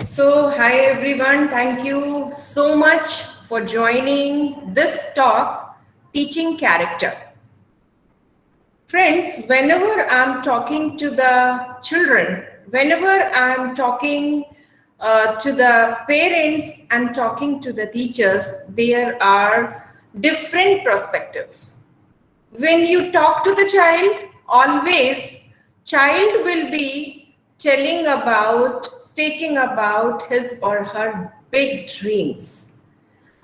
So, hi everyone, thank you so much for joining this talk, Teaching Character. Friends, whenever I'm talking to the children, whenever I'm talking to the parents and talking to the teachers, there are different perspectives. When you talk to the child, always child will be stating about his or her big dreams.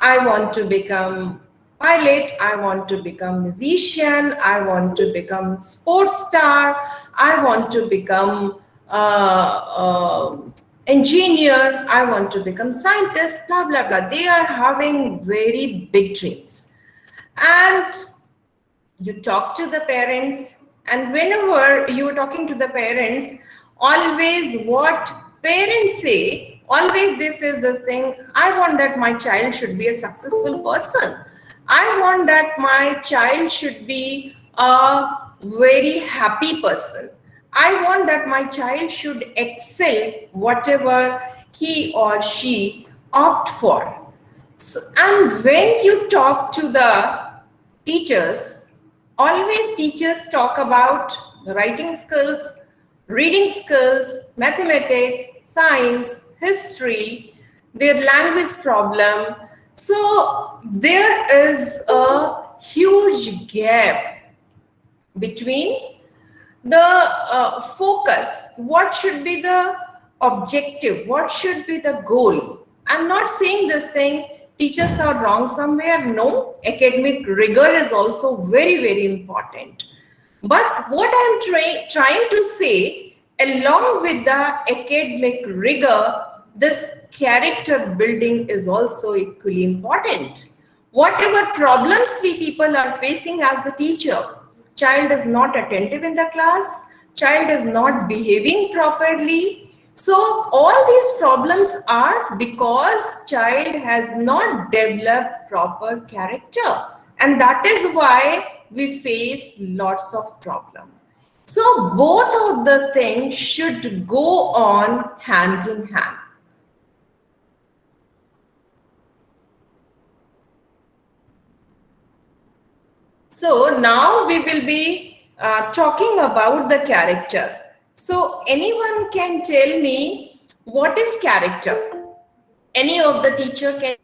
I want to become pilot, I want to become musician, I want to become sports star, I want to become engineer, I want to become scientist, blah blah blah. They are having very big dreams. And you talk to the parents, and whenever you are talking to the parents, always what parents say, always this is this thing: I want that my child should be a successful person, I want that my child should be a very happy person, I want that my child should excel whatever he or she opt for. So, and when you talk to the teachers, always teachers talk about the writing skills, reading skills, mathematics, science, history, their language problem. So there is a huge gap between the focus, what should be the objective, what should be the goal. I'm not saying this thing teachers are wrong somewhere. No, academic rigor is also very important. But what I'm trying to say, along with the academic rigor, this character building is also equally important. Whatever problems we people are facing as a teacher, child is not attentive in the class, child is not behaving properly. So all these problems are because child has not developed proper character, and that is why we face lots of problems. So both of the things should go on hand in hand. So now we will be talking about the character. So anyone can tell me what is character? Any of the teacher can.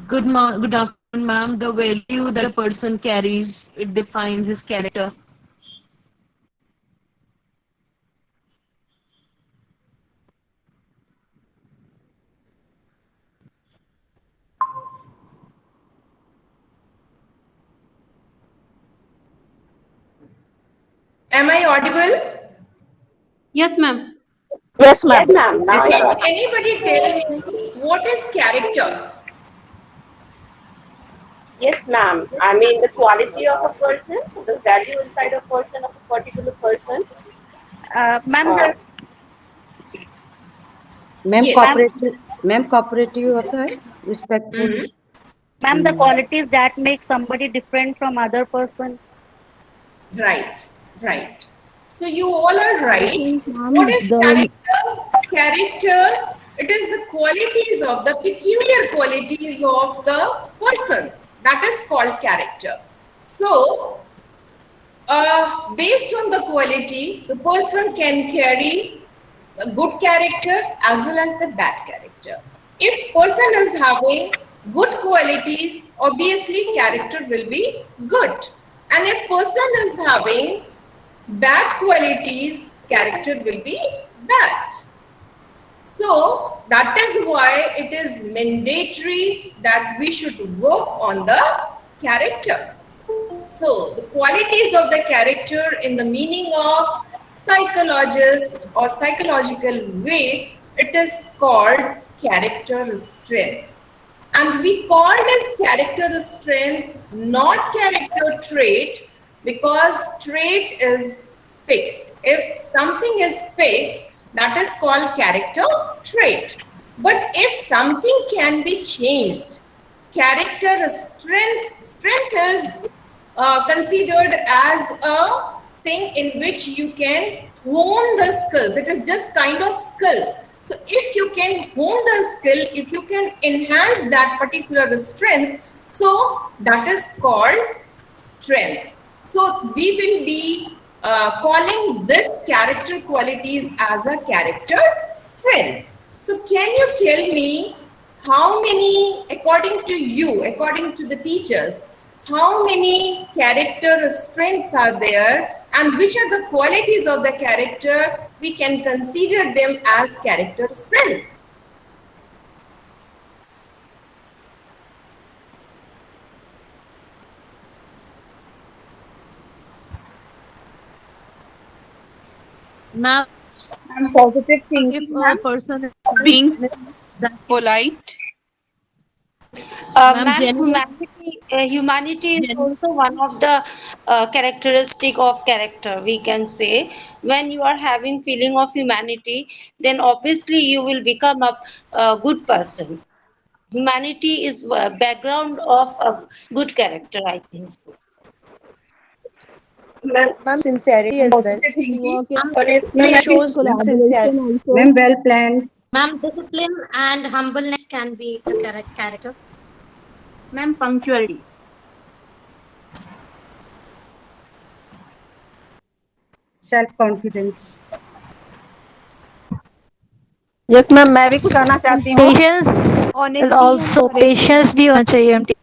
Good afternoon, ma'am. The value that a person carries, it defines his character. Am I audible? Yes, ma'am. Yes, Yes, ma'am. ma'am. Now Can you're on. anybody tell me what is character? Yes, ma'am. I mean, the quality of a person, the value inside a person of a particular person. Ma'am, Uh, ma'am Yes. ma'am, cooperative ma'am cooperative होता है respectful. Mhm. ma'am, the qualities that make somebody different from other person. Right, right. So you all are I right. think, What ma'am, is the character? Character, it is the qualities of the peculiar qualities of the person. That is called character. So, based on the quality, the person can carry a good character as well as the bad character. If person is having good qualities, obviously character will be good. And if person is having bad qualities, character will be bad. So that is why it is mandatory that we should work on the character. So the qualities of the character in the meaning of psychologist or psychological way, it is called character strength. And we call this character strength, not character trait, because trait is fixed. If something is fixed, that is called character trait. But if something can be changed, character strength is considered as a thing in which you can hone the skills. It is just kind of skills. So if you can hone the skill, if you can enhance that particular strength, so that is called strength. So we will be calling this character qualities as a character strength. So can you tell me how many, according to you, according to the teachers, how many character strengths are there and which are the qualities of the character we can consider them as character strengths? Ma'am, And positive if thinking, a ma'am. person is Being genuine, that polite. ma'am, Ma'am, genuine, humanity is genuine. also one of the characteristic of character. We can say when you are having feeling of humanity, then obviously you will become a good person. Humanity is a background of a good character, I think so. Ma'am, sincerity And as well. positive thinking. Teamwork Ma'am, it Ma'am, shows collaboration sincerity. also. Ma'am, well planned. Ma'am, discipline and humbleness can be the character. Ma'am, punctuality. Self-confidence. Yes ma'am, मैं भी कुछ कहना चाहती हूँ। Patience Honesty also and patience भी होना चाहिए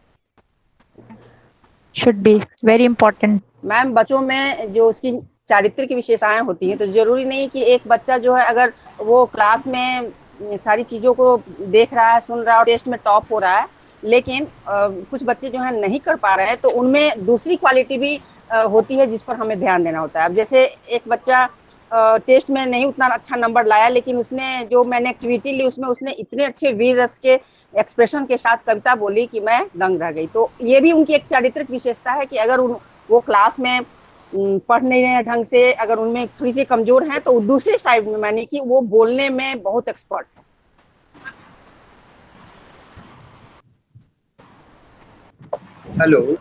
should be very important. Ma'am बच्चों में जो उसकी चारित्र्य की विशेषताएं होती हैं, तो जरूरी नहीं कि एक बच्चा जो है अगर वो क्लास में सारी चीजों को देख रहा है, सुन रहा है और टेस्ट में टॉप हो रहा है, लेकिन कुछ बच्चे जो है नहीं कर पा रहे हैं, तो उनमें दूसरी क्वालिटी भी होती है जिस पर हमें ध्यान देना होता है। अब जैसे एक बच्चा टेस्ट में नहीं उतना अच्छा नंबर लाया, लेकिन उसने जो मैंने एक्टिविटी ली उसमें उसने इतने अच्छे वीर रस के एक्सप्रेशन के साथ कविता बोली कि मैं दंग रह गई। तो ये भी उनकी एक चारित्रिक विशेषता है कि अगर वो क्लास में पढ़ नहीं रहे हैं ढंग से, अगर उनमें थोड़ी सी कमजोर हैं, तो दूसरी साइड में मानी कि वो बोलने में बहुत एक्सपर्ट है। Hello.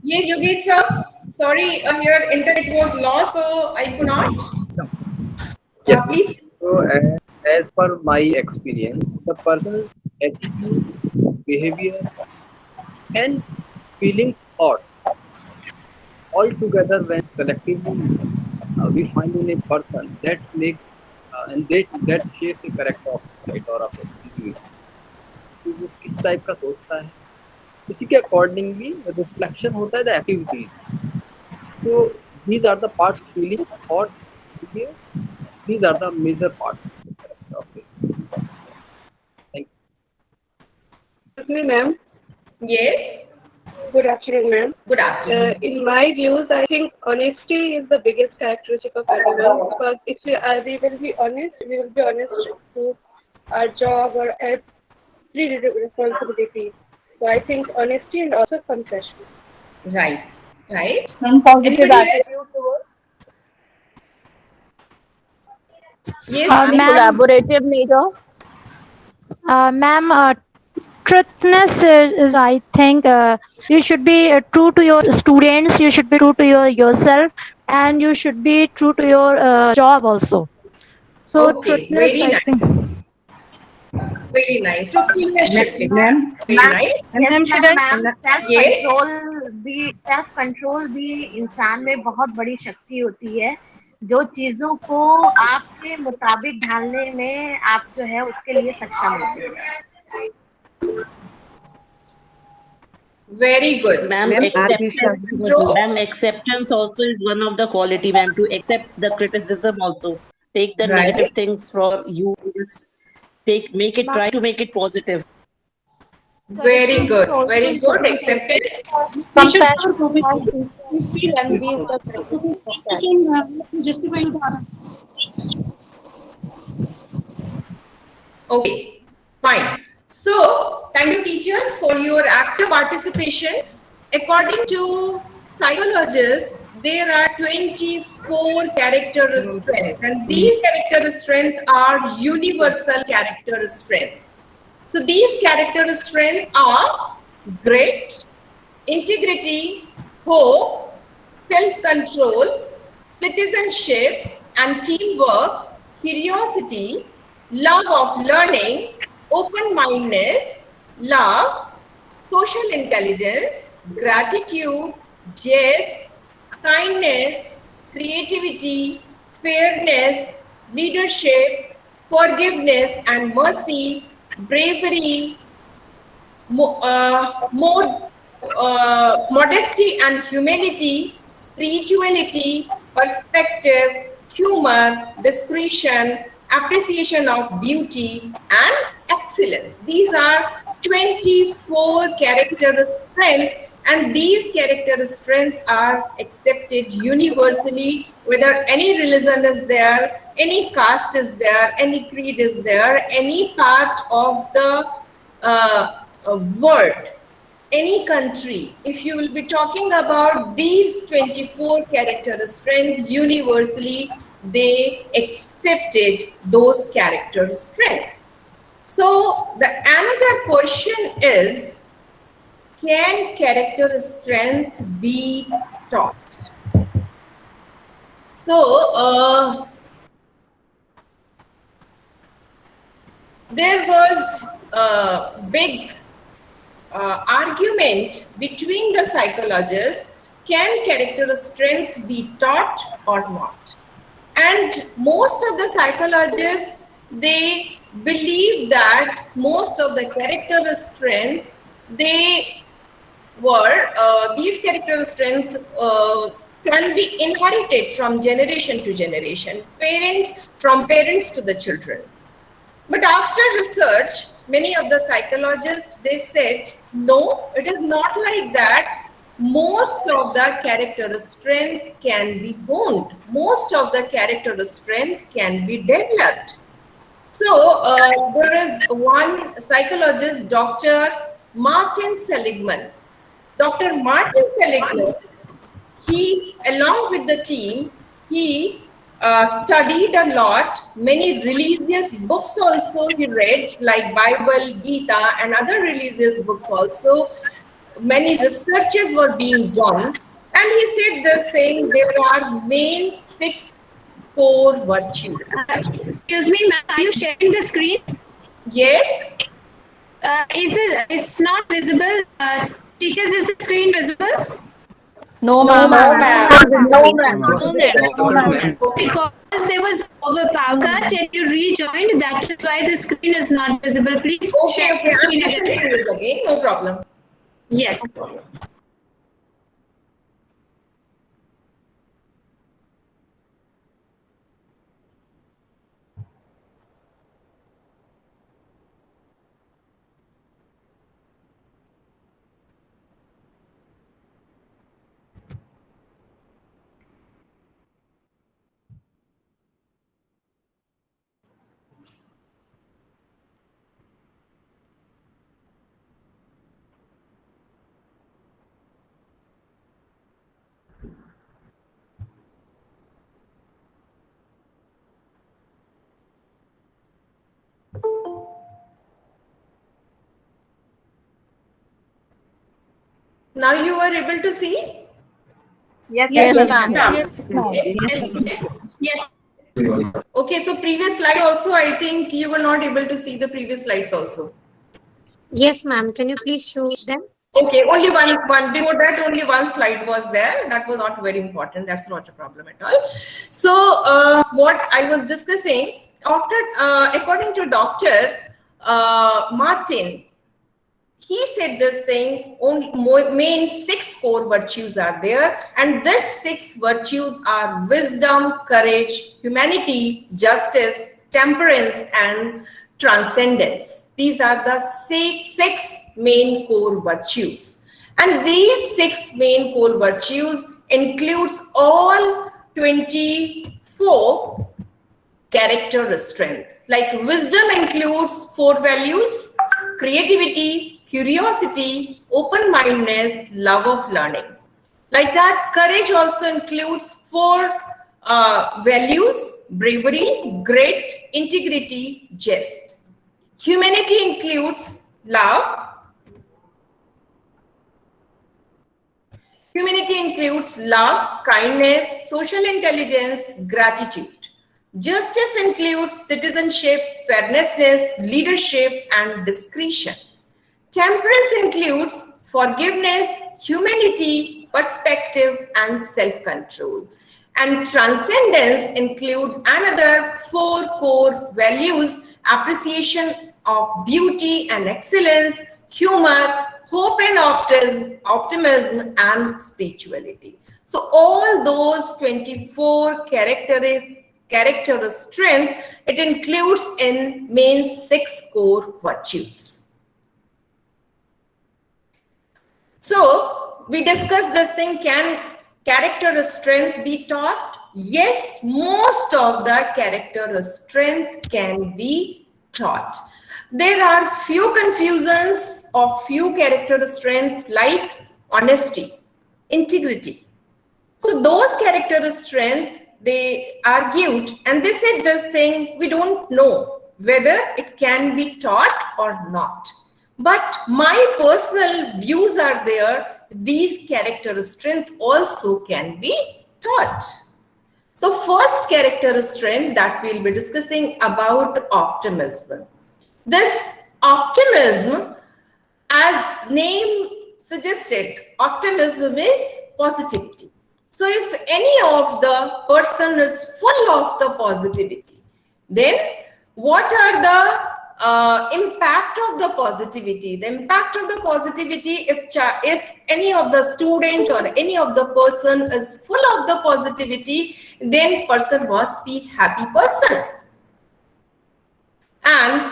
Yes, Yogesh sir. Sorry, your internet was lost, so I could not. Yes. Please. So, as per my experience, the person's attitude, behavior, and feelings, thoughts, all together when collectively we find in a person that makes and that shapes the character of right or of an individual. तो वो किस type का सोचता है, उसी के accordingly reflection होता है द एक्टिविटीज। तो these are the parts, feeling, thoughts, behavior. These are the major parts of it. Thank you. Ma'am. Yes. Good afternoon, ma'am. Good afternoon. In my views, I think honesty is the biggest characteristic of everyone. Because if we will be honest, we will be honest to our job or every responsibility. So I think honesty and also confession. Right. Right. And positive Anybody attitude else? towards. Yes. Ma'am, collaborative nature. ma'am, truthness is I think you should be true to your students, you should be true to yourself, and you should be true to your job also. So Okay, truthness, very I think. nice. Very nice. Truthfulness should be there. Ma'am. Very nice. Ma'am Yes. Self control भी इंसान में बहुत बड़ी शक्ति होती है, जो चीजों को आपके मुताबिक ढालने में आप जो है उसके लिए सक्षम होते हैं। Very good. Ma'am, Ma'am, acceptance also is one of the quality, ma'am, to accept the criticism also. Take the Right. negative things for you, just try to make it positive. Very good. Very good. Acceptance. Compassion can be the Justify Okay, fine. So, thank you teachers for your active participation. According to psychologists, there are 24 character strengths, and these character strengths are universal character strengths. So these character strengths are grit, integrity, hope, self-control, citizenship and teamwork, curiosity, love of learning, open-mindedness, love, social intelligence, gratitude, jest, kindness, creativity, fairness, leadership, forgiveness and mercy, bravery, more modesty and humility, spirituality, perspective, humor, discretion, appreciation of beauty, and excellence. These are 24 character strengths, and these character strengths are accepted universally, whether any religion is there, any caste is there, any creed is there, any part of the world, any country, if you will be talking about these 24 character strength, universally they accepted those character strength. So the another question is, can character strength be taught? So there was a big argument between the psychologists, can character strength be taught or not? And most of the psychologists, they believe that most of the character strength, they were, these character strength can be inherited from generation to generation, from parents to the children. But after research, many of the psychologists, they said, no, it is not like that. Most of the character strength can be honed. Most of the character strength can be developed. So there is one psychologist, Dr. Martin Seligman. Dr. Martin Seligman, he, along with the team, he studied a lot. Many religious books also he read, like Bible, Gita, and other religious books also. Many researches were being done, and he said this thing: there are main 6 core virtues. Excuse me, ma'am, are you sharing the screen? Yes. It's not visible. Teachers, is the screen visible? No, No, ma'am. ma'am. No, ma'am. Because there was power cut and you rejoined, that is why the screen is not visible. Please share Okay, the I'm screen presenting again. this again, no problem. Yes. Now you are able to see? Yes, Yes, ma'am. ma'am. Yes. Okay, so previous slide also, I think you were not able to see the previous slides also. Yes, ma'am. Can you please show them? Okay, only one before that, only one slide was there. That was not very important. That's not a problem at all. So what I was discussing, according to Dr. Martin, he said this thing, main 6 core virtues are there, and these 6 virtues are wisdom, courage, humanity, justice, temperance, and transcendence. These are the 6 main core virtues. And these 6 main core virtues includes all 24 character strength. Like wisdom includes 4 values: creativity, curiosity, open-mindedness, love of learning. Like that, courage also includes 4 values: bravery, grit, integrity, jest. Humanity includes love. Humanity includes love, kindness, social intelligence, gratitude. Justice includes citizenship, fairness, leadership, and discretion. Temperance includes forgiveness, humility, perspective, and self-control. And transcendence include another 4 core values: appreciation of beauty and excellence, humor, hope and optimism, and spirituality. So all those 24 character of strength, it includes in main 6 core virtues. So we discussed this thing, can character strength be taught? Yes, most of the character strength can be taught. There are few confusions of few character strength like honesty, integrity. So those character strength, they argued and they said this thing, we don't know whether it can be taught or not. But my personal views are there, these character strength also can be taught. So first character strength that we'll be discussing about optimism. This optimism, as name suggested, optimism is positivity. So if any of the person is full of the positivity, then what are the impact of the positivity? The impact of the positivity, if any of the student or any of the person is full of the positivity, then person must be happy person. And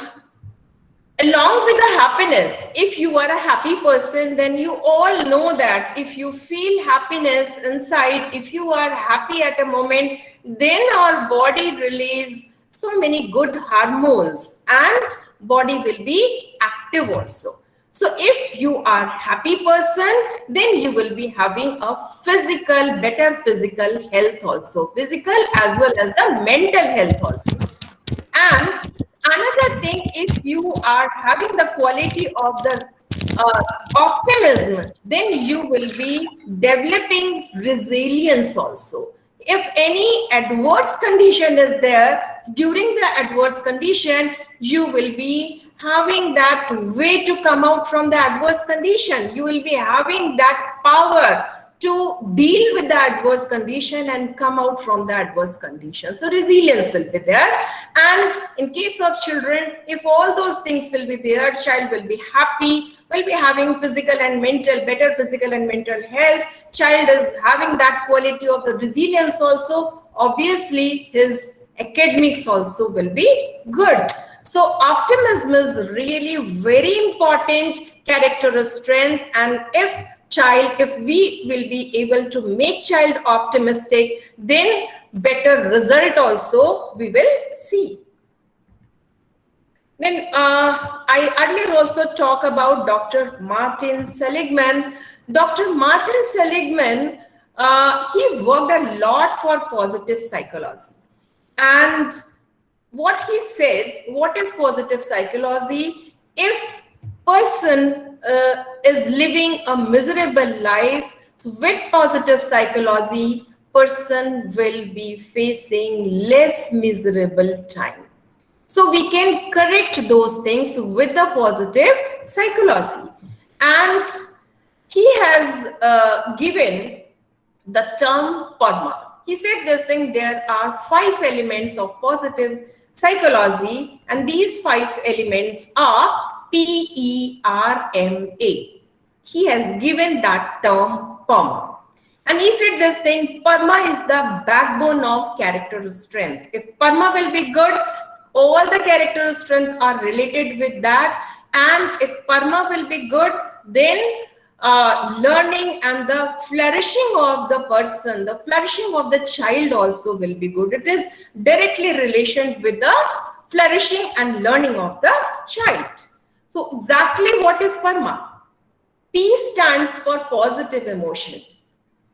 along with the happiness, if you are a happy person, then you all know that if you feel happiness inside, if you are happy at a moment, then our body release so many good hormones and body will be active also. So if you are happy person, then you will be having a better physical health also, physical as well as the mental health also. And another thing, if you are having the quality of the optimism, then you will be developing resilience also. If any adverse condition is there, during the adverse condition, you will be having that way to come out from the adverse condition. You will be having that power to deal with the adverse condition and come out from the adverse condition. So resilience will be there. And in case of children, if all those things will be there, child will be happy, will be having better physical and mental health. Child is having that quality of the resilience also. Obviously, his academics also will be good. So optimism is really very important character strength. And if we will be able to make child optimistic, then better result also we will see. Then I earlier also talked about Dr. Martin Seligman. Dr. Martin Seligman, he worked a lot for positive psychology. And what he said, what is positive psychology? If person is living a miserable life, so with positive psychology, person will be facing less miserable time. So we can correct those things with the positive psychology. And he has given the term PERMA. He said this thing, there are 5 elements of positive psychology, and these 5 elements are PERMA. He has given that term PERMA. And he said this thing, PERMA is the backbone of character strength. If PERMA will be good, all the character strength are related with that. And if PERMA will be good, then learning and the flourishing of the person, the flourishing of the child also will be good. It is directly related with the flourishing and learning of the child. So exactly what is PARMA? P stands for positive emotion.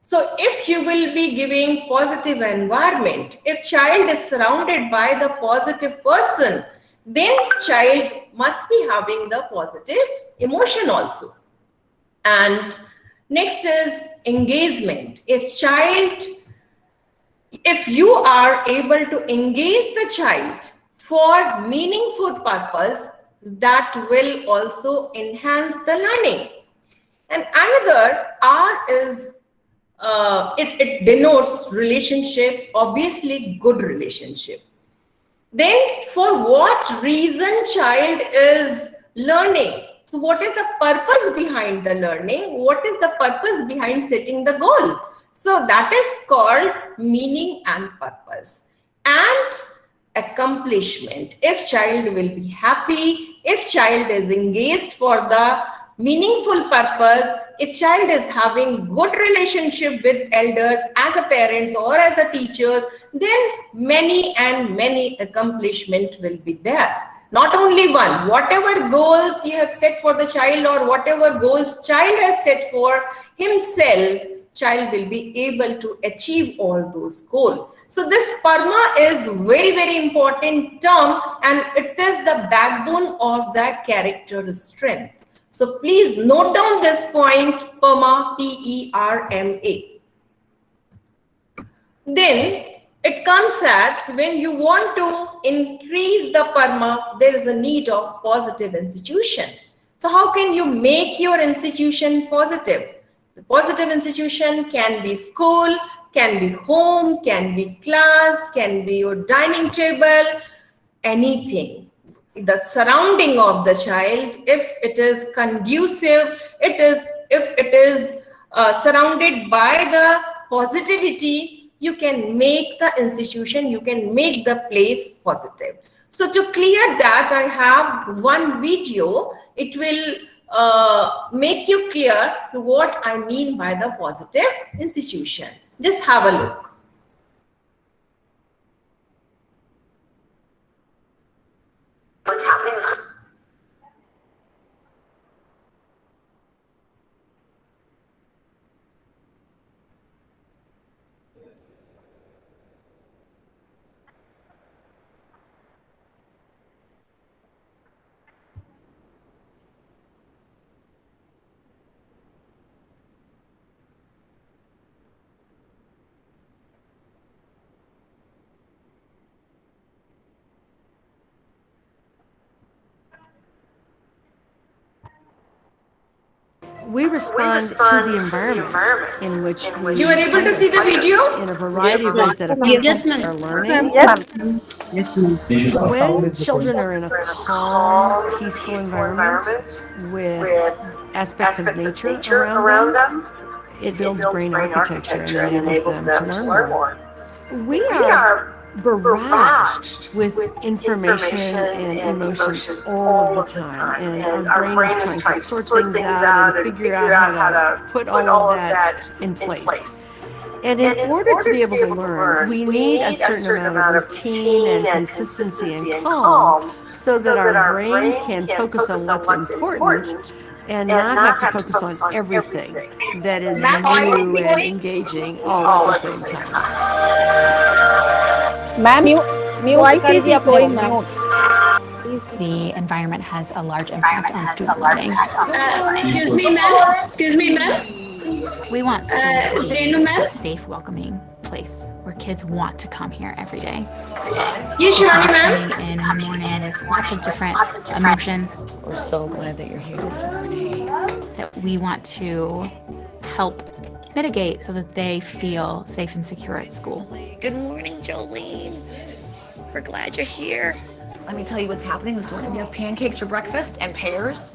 So if you will be giving positive environment, if child is surrounded by the positive person, then child must be having the positive emotion also. And next is engagement. If you are able to engage the child for meaningful purpose, that will also enhance the learning. And another R is, it denotes relationship, obviously good relationship. Then for what reason child is learning? So what is the purpose behind the learning? What is the purpose behind setting the goal? So that is called meaning and purpose. And accomplishment. If child will be happy, if child is engaged for the meaningful purpose, if child is having good relationship with elders as a parents or as a teachers, then many and many accomplishment will be there. Not only one, whatever goals you have set for the child or whatever goals child has set for himself, child will be able to achieve all those goals. So this PARMA is very, very important term, and it is the backbone of the character strength. So please note down this point, PERMA, P-E-R-M-A. Then it comes at when you want to increase the PERMA, there is a need of positive institution. So how can you make your institution positive? The positive institution can be school, can be home, can be class, can be your dining table, anything. The surrounding of the child, if it is conducive, if it is surrounded by the positivity, you can make the institution, you can make the place positive. So to clear that, I have one video. It will make you clear to what I mean by the positive institution. Just have a look. What's happening is we respond to the environment in which we You were able to see the video? in a variety of ways that Yes, affect ma'am. our learning. Yes, ma'am. When children are in a calm, peaceful environment with aspects of nature around them, it builds brain architecture and enables them to learn more. We are barraged with information and emotion all of the time, and our brain is trying to sort things out and figure out how to put all of that in place. And in order to be able to learn, we need a certain amount of routine and consistency and calm so that our brain can focus on what's important and not have to focus on everything that is new and engaging all at the same time. Ma'am, voice is echoing, ma'am. The environment has a large impact on student learning. Excuse me, ma'am. Excuse me, ma'am. We want school to be Renu, ma'am. a safe, welcoming place where kids want to come here every day. Yes, Shani, ma'am. Coming in with lots of different emotions. We're so glad that you're here this morning. That we want to help mitigate so that they feel safe and secure at school. Good morning, Jolene. We're glad you're here. Let me tell you what's happening this morning. We have pancakes for breakfast and pears.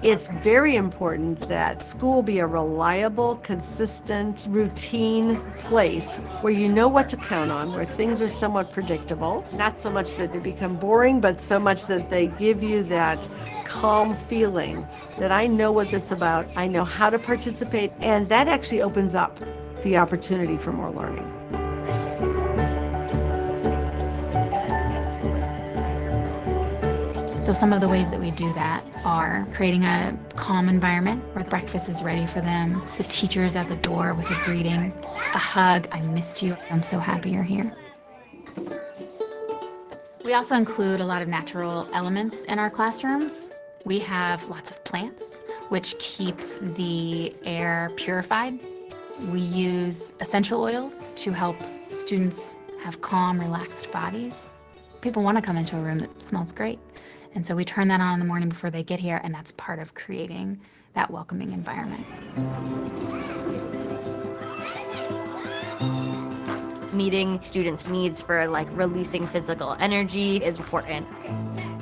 It's very important that school be a reliable, consistent, routine place where you know what to count on, where things are somewhat predictable, not so much that they become boring, but so much that they give you that calm feeling that I know what it's about, I know how to participate, and that actually opens up the opportunity for more learning. So some of the ways that we do that are creating a calm environment where breakfast is ready for them, the teacher is at the door with a greeting, a hug, I missed you, I'm so happy you're here. We also include a lot of natural elements in our classrooms. We have lots of plants, which keeps the air purified. We use essential oils to help students have calm, relaxed bodies. People want to come into a room that smells great. And so we turn that on in the morning before they get here, and that's part of creating that welcoming environment. Meeting students' needs for like releasing physical energy is important.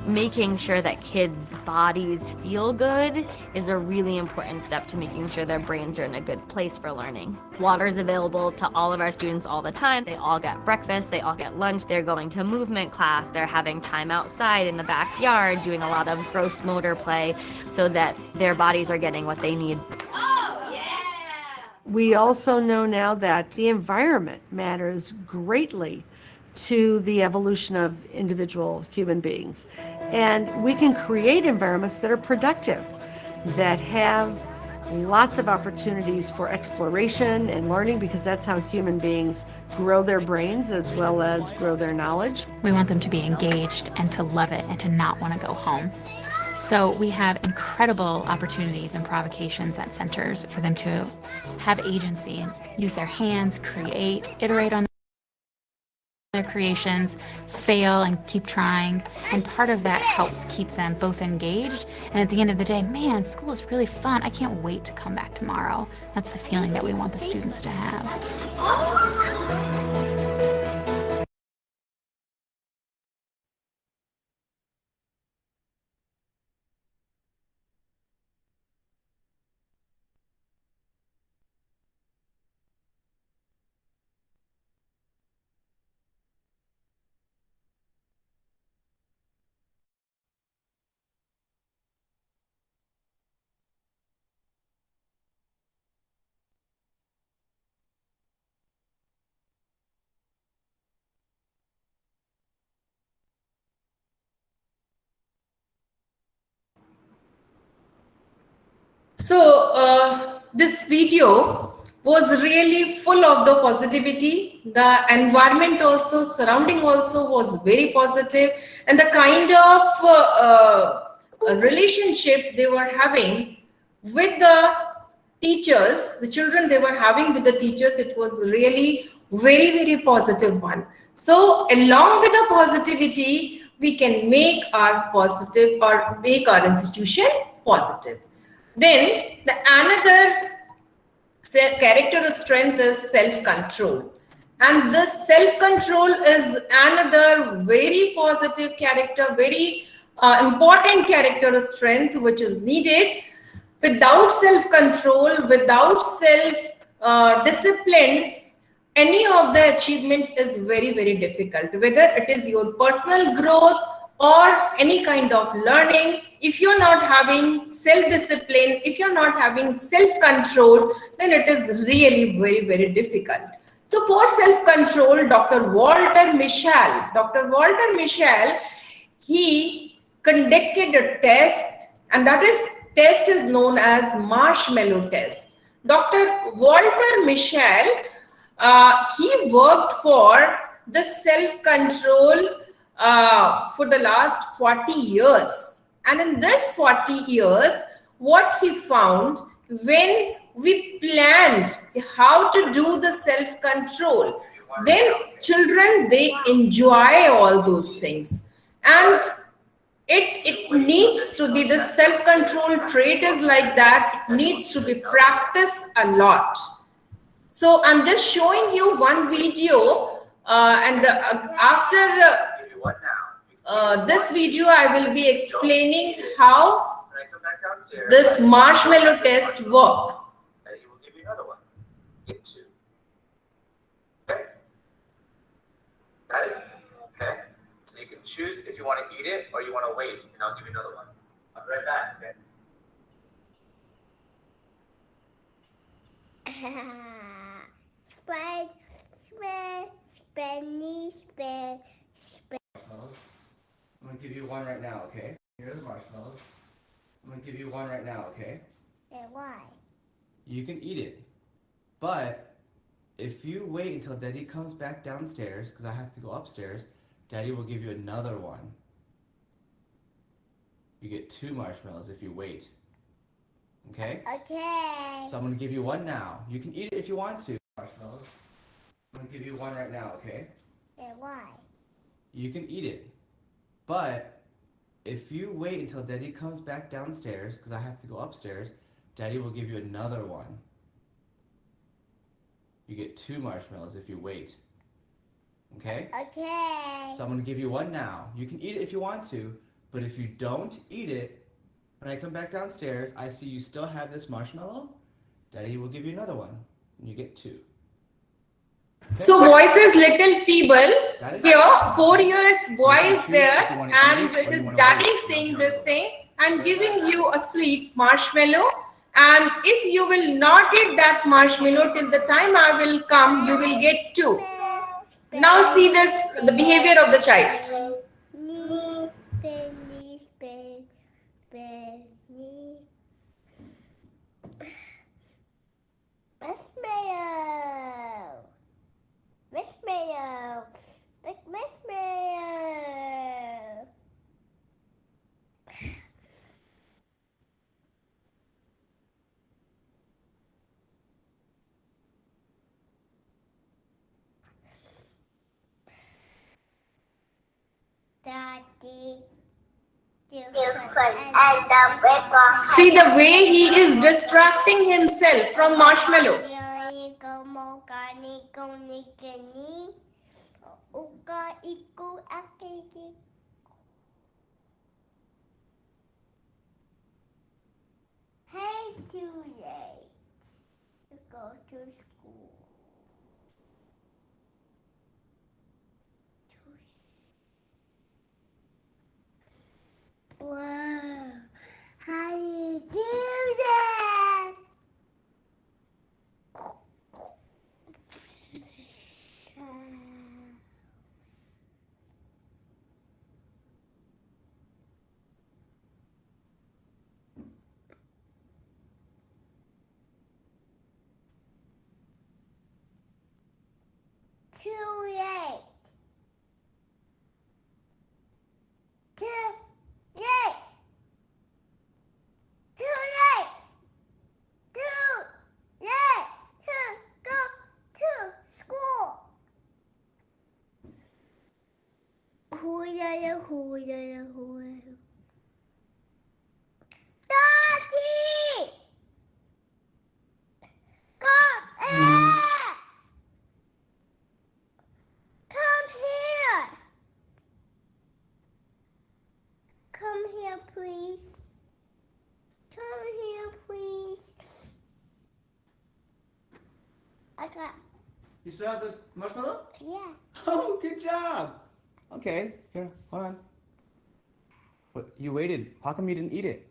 Making sure that kids' bodies feel good is a really important step to making sure their brains are in a good place for learning. Water is available to all of our students all the time. They all get breakfast, they all get lunch, they're going to movement class, they're having time outside in the backyard, doing a lot of gross motor play so that their bodies are getting what they need. We also know now that the environment matters greatly to the evolution of individual human beings. And we can create environments that are productive, that have lots of opportunities for exploration and learning, because that's how human beings grow their brains as well as grow their knowledge. We want them to be engaged and to love it and to not want to go home. So we have incredible opportunities and provocations at centers for them to have agency and use their hands, create, iterate on their creations, fail and keep trying. And part of that helps keep them both engaged. And at the end of the day, man, school is really fun. I can't wait to come back tomorrow. That's the feeling that we want the students to have. So this video was really full of the positivity. The environment also, surrounding also was very positive, and the kind of relationship they were having with the teachers, the children they were having with the teachers, it was really very positive one. So along with the positivity, we can make our positive or make our institution positive. Then the another character strength is self-control. And this self-control is another very positive character, very important character strength which is needed. Without self-control, without self-discipline, any of the achievement is very difficult. Whether it is your personal growth or any kind of learning, if you're not having self-discipline, if you're not having self-control, then it is really very difficult. So for self-control, Dr. Walter Mischel, he conducted a test, and that test is known as marshmallow test. Dr. Walter Mischel, he worked for the self-control for the last 40 years. And in this 40 years, what he found, when we planned how to do the self-control, then children, they enjoy all those things. And it needs to be, the self-control trait is like that, it needs to be practiced a lot. So I'm just showing you one video, and after this video, I will be explaining how this marshmallow test works. And he will give you another one. Get two. Okay? Got it? Okay. So you can choose if you want to eat it or you want to wait, and I'll give you another one. I'll be right back, okay? Spread, Spanish, I'm going to give you one right now, okay? Here's marshmallows. I'm gonna give you one right now, okay? And why? You can eat it, but if you wait until Daddy comes back downstairs, because I have to go upstairs, Daddy will give you another one. You get 2 marshmallows if you wait. Okay? Okay. So I'm gonna give you one now. You can eat it if you want to. Marshmallows. I'm gonna give you one right now, okay? And why? You can eat it, but if you wait until Daddy comes back downstairs, because I have to go upstairs, Daddy will give you another one. You get 2 marshmallows if you wait. Okay? Okay. So I'm gonna give you one now. You can eat it if you want to, but if you don't eat it, when I come back downstairs, I see you still have this marshmallow, Daddy will give you another one, and you get 2. So voice is little feeble. Here, 4 years boy is there and his daddy is saying this thing and giving you a sweet marshmallow. And if you will not eat that marshmallow till the time I will come, you will get 2. Now see this, the behavior of the child. Marshmallow. Marshmallow. Big marshmallow. Daddy. See the way he is distracting himself from marshmallow. Hey, it's too late to go to school. Wow, how do you do that? Too late. Too late. Too late. Too late to go to school. Hooyah, hooyah, hooyah. Daddy! Come here! Come here! Come here, please. Come here, please. I got. You still have the marshmallow? Yeah. Oh, good job. Okay, here, hold on. What, you waited. How come you didn't eat it?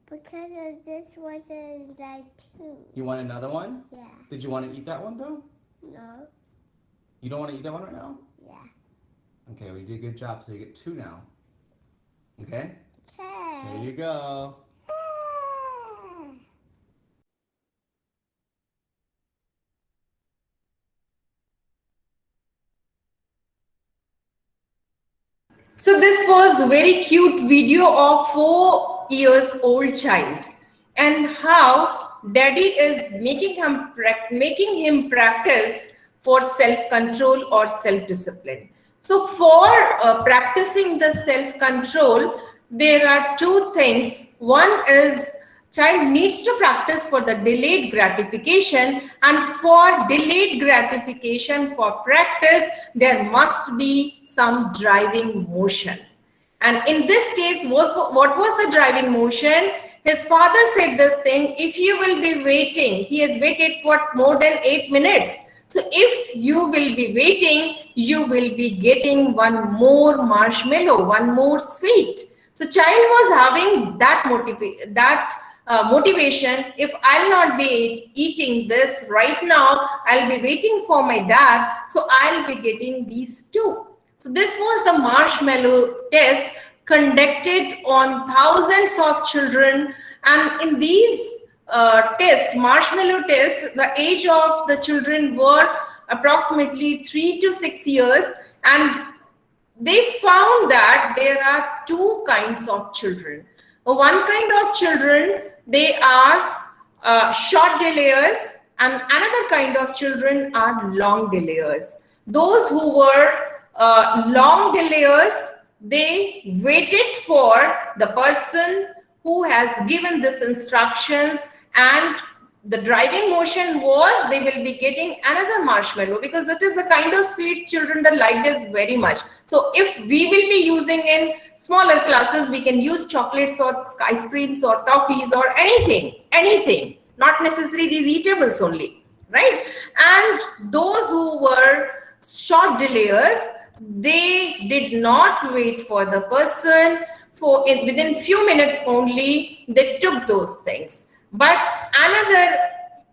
Because of this one and that too. You want another one? Yeah. Did you want to eat that one though? No. You don't want to eat that one right now? Yeah. Okay, well you did a good job, so you get 2 now. Okay? Okay. There you go. So this was a very cute video of 4 years old child and how daddy is making him practice for self-control or self-discipline. So for practicing the self-control, there are 2 things. One is child needs to practice for the delayed gratification, and for delayed gratification for practice, there must be some driving motion. And in this case, what was the driving motion? His father said this thing, if you will be waiting, he has waited for more than 8 minutes. So if you will be waiting, you will be getting one more marshmallow, one more sweet. So child was having that motivation. If I'll not be eating this right now, I'll be waiting for my dad. So I'll be getting these 2. So this was the marshmallow test conducted on thousands of children, and in these tests, marshmallow test, the age of the children were approximately 3 to 6 years, and they found that there are two kinds of children. One kind of children, they are short delayers, and another kind of children are long delayers. Those who were long delayers, they waited for the person who has given this instructions, and the driving motion was they will be getting another marshmallow, because it is a kind of sweets children that like this very much. So if we will be using in smaller classes, we can use chocolates or ice creams or toffees or anything, not necessarily these eatables only, right? And those who were short delayers, they did not wait for the person, within few minutes only they took those things. But another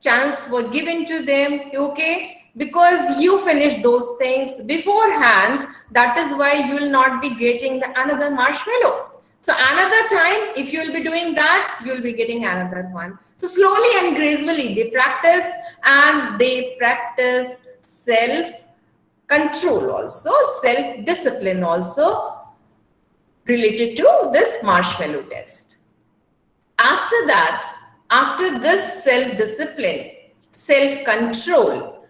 chance were given to them, okay, because you finished those things beforehand, that is why you will not be getting the another marshmallow. So another time, if you will be doing that, you will be getting another one. So slowly and gradually they practice, and they practice self control also, self discipline also, related to this marshmallow test. After that, after this self-discipline, self-control,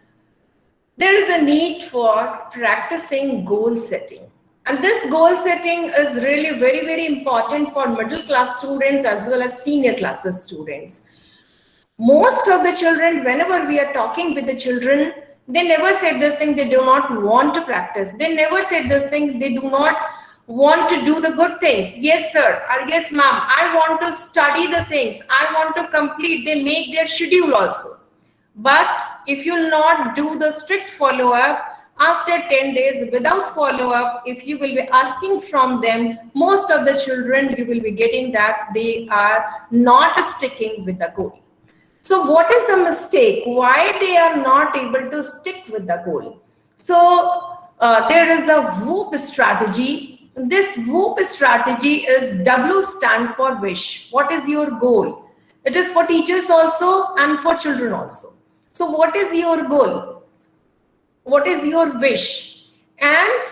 there is a need for practicing goal setting. And this goal setting is really very, very important for middle class students as well as senior classes students. Most of the children, whenever we are talking with the children, they never said this thing, they do not want to practice. They never said this thing, they do not want to do the good things. Yes, sir, or yes, ma'am, I want to study the things, I want to complete. They make their schedule also. But if you'll not do the strict follow-up, after 10 days without follow-up, if you will be asking from them, most of the children, you will be getting that they are not sticking with the goal. So what is the mistake? Why they are not able to stick with the goal? So there is a WOOP strategy. This WOOP strategy is W stand for wish. What is your goal? It is for teachers also and for children also. So what is your goal? What is your wish? And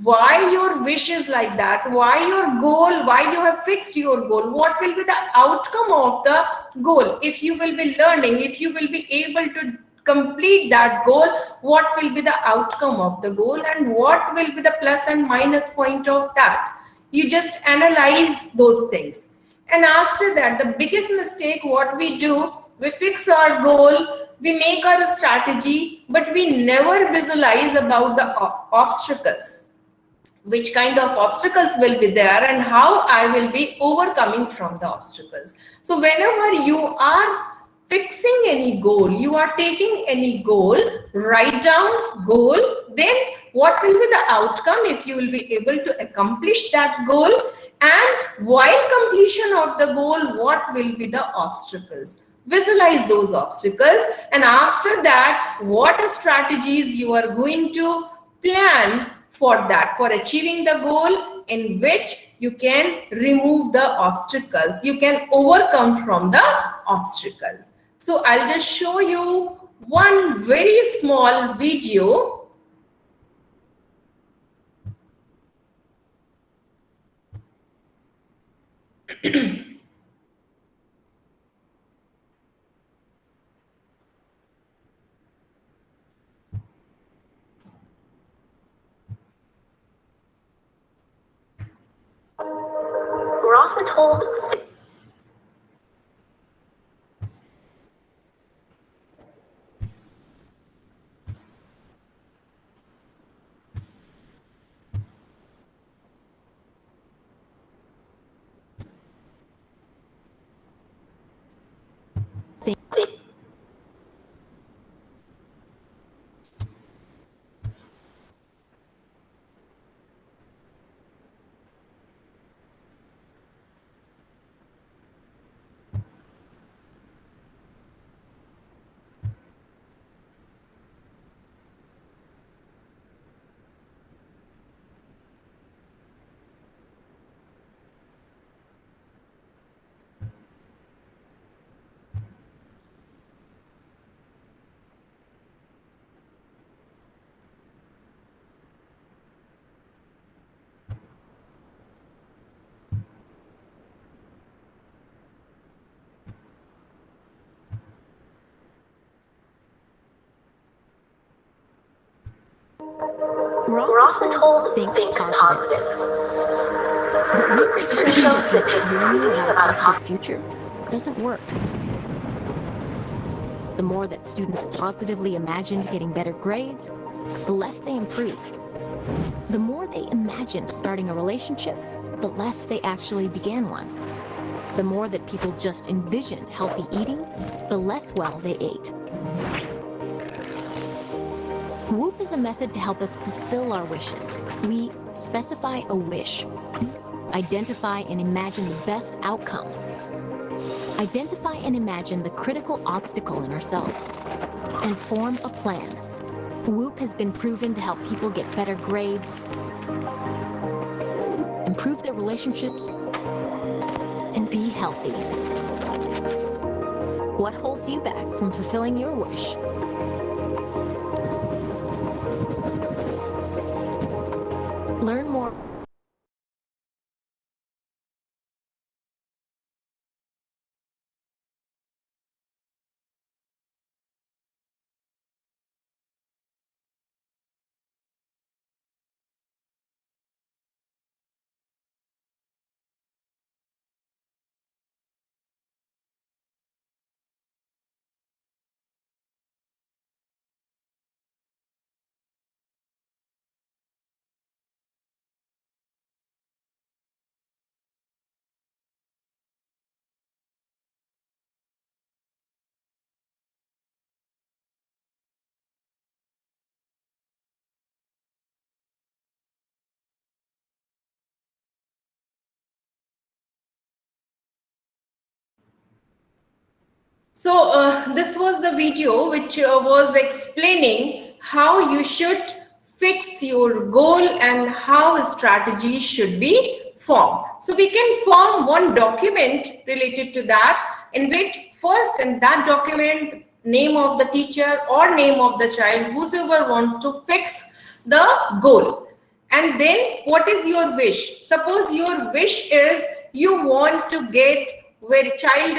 why your wish is like that? Why your goal? Why you have fixed your goal? What will be the outcome of the goal? If you will be learning, if you will be able to complete that goal, what will be the outcome of the goal, and what will be the plus and minus point of that? You just analyze those things. And after that, the biggest mistake what we do, we fix our goal, we make our strategy, but we never visualize about the obstacles. Which kind of obstacles will be there and how I will be overcoming from the obstacles. So whenever you are fixing any goal, you are taking any goal, write down goal, then what will be the outcome if you will be able to accomplish that goal, and while completion of the goal, what will be the obstacles. Visualize those obstacles, and after that, what strategies you are going to plan for that, for achieving the goal, in which you can remove the obstacles, you can overcome from the obstacles. So I'll just show you one very small video. We're often told We're often told think positive. But research shows that just dreaming about a positive future doesn't work. The more that students positively imagined getting better grades, the less they improved. The more they imagined starting a relationship, the less they actually began one. The more that people just envisioned healthy eating, the less well they ate. WHOOP is a method to help us fulfill our wishes. We specify a wish, identify and imagine the best outcome, identify and imagine the critical obstacle in ourselves, and form a plan. WHOOP has been proven to help people get better grades, improve their relationships, and be healthy. What holds you back from fulfilling your wish? Learn more. So this was the video which was explaining how you should fix your goal and how a strategy should be formed. So we can form one document related to that, in which first in that document, name of the teacher or name of the child, whosoever wants to fix the goal. And then what is your wish? Suppose your wish is you want to get where child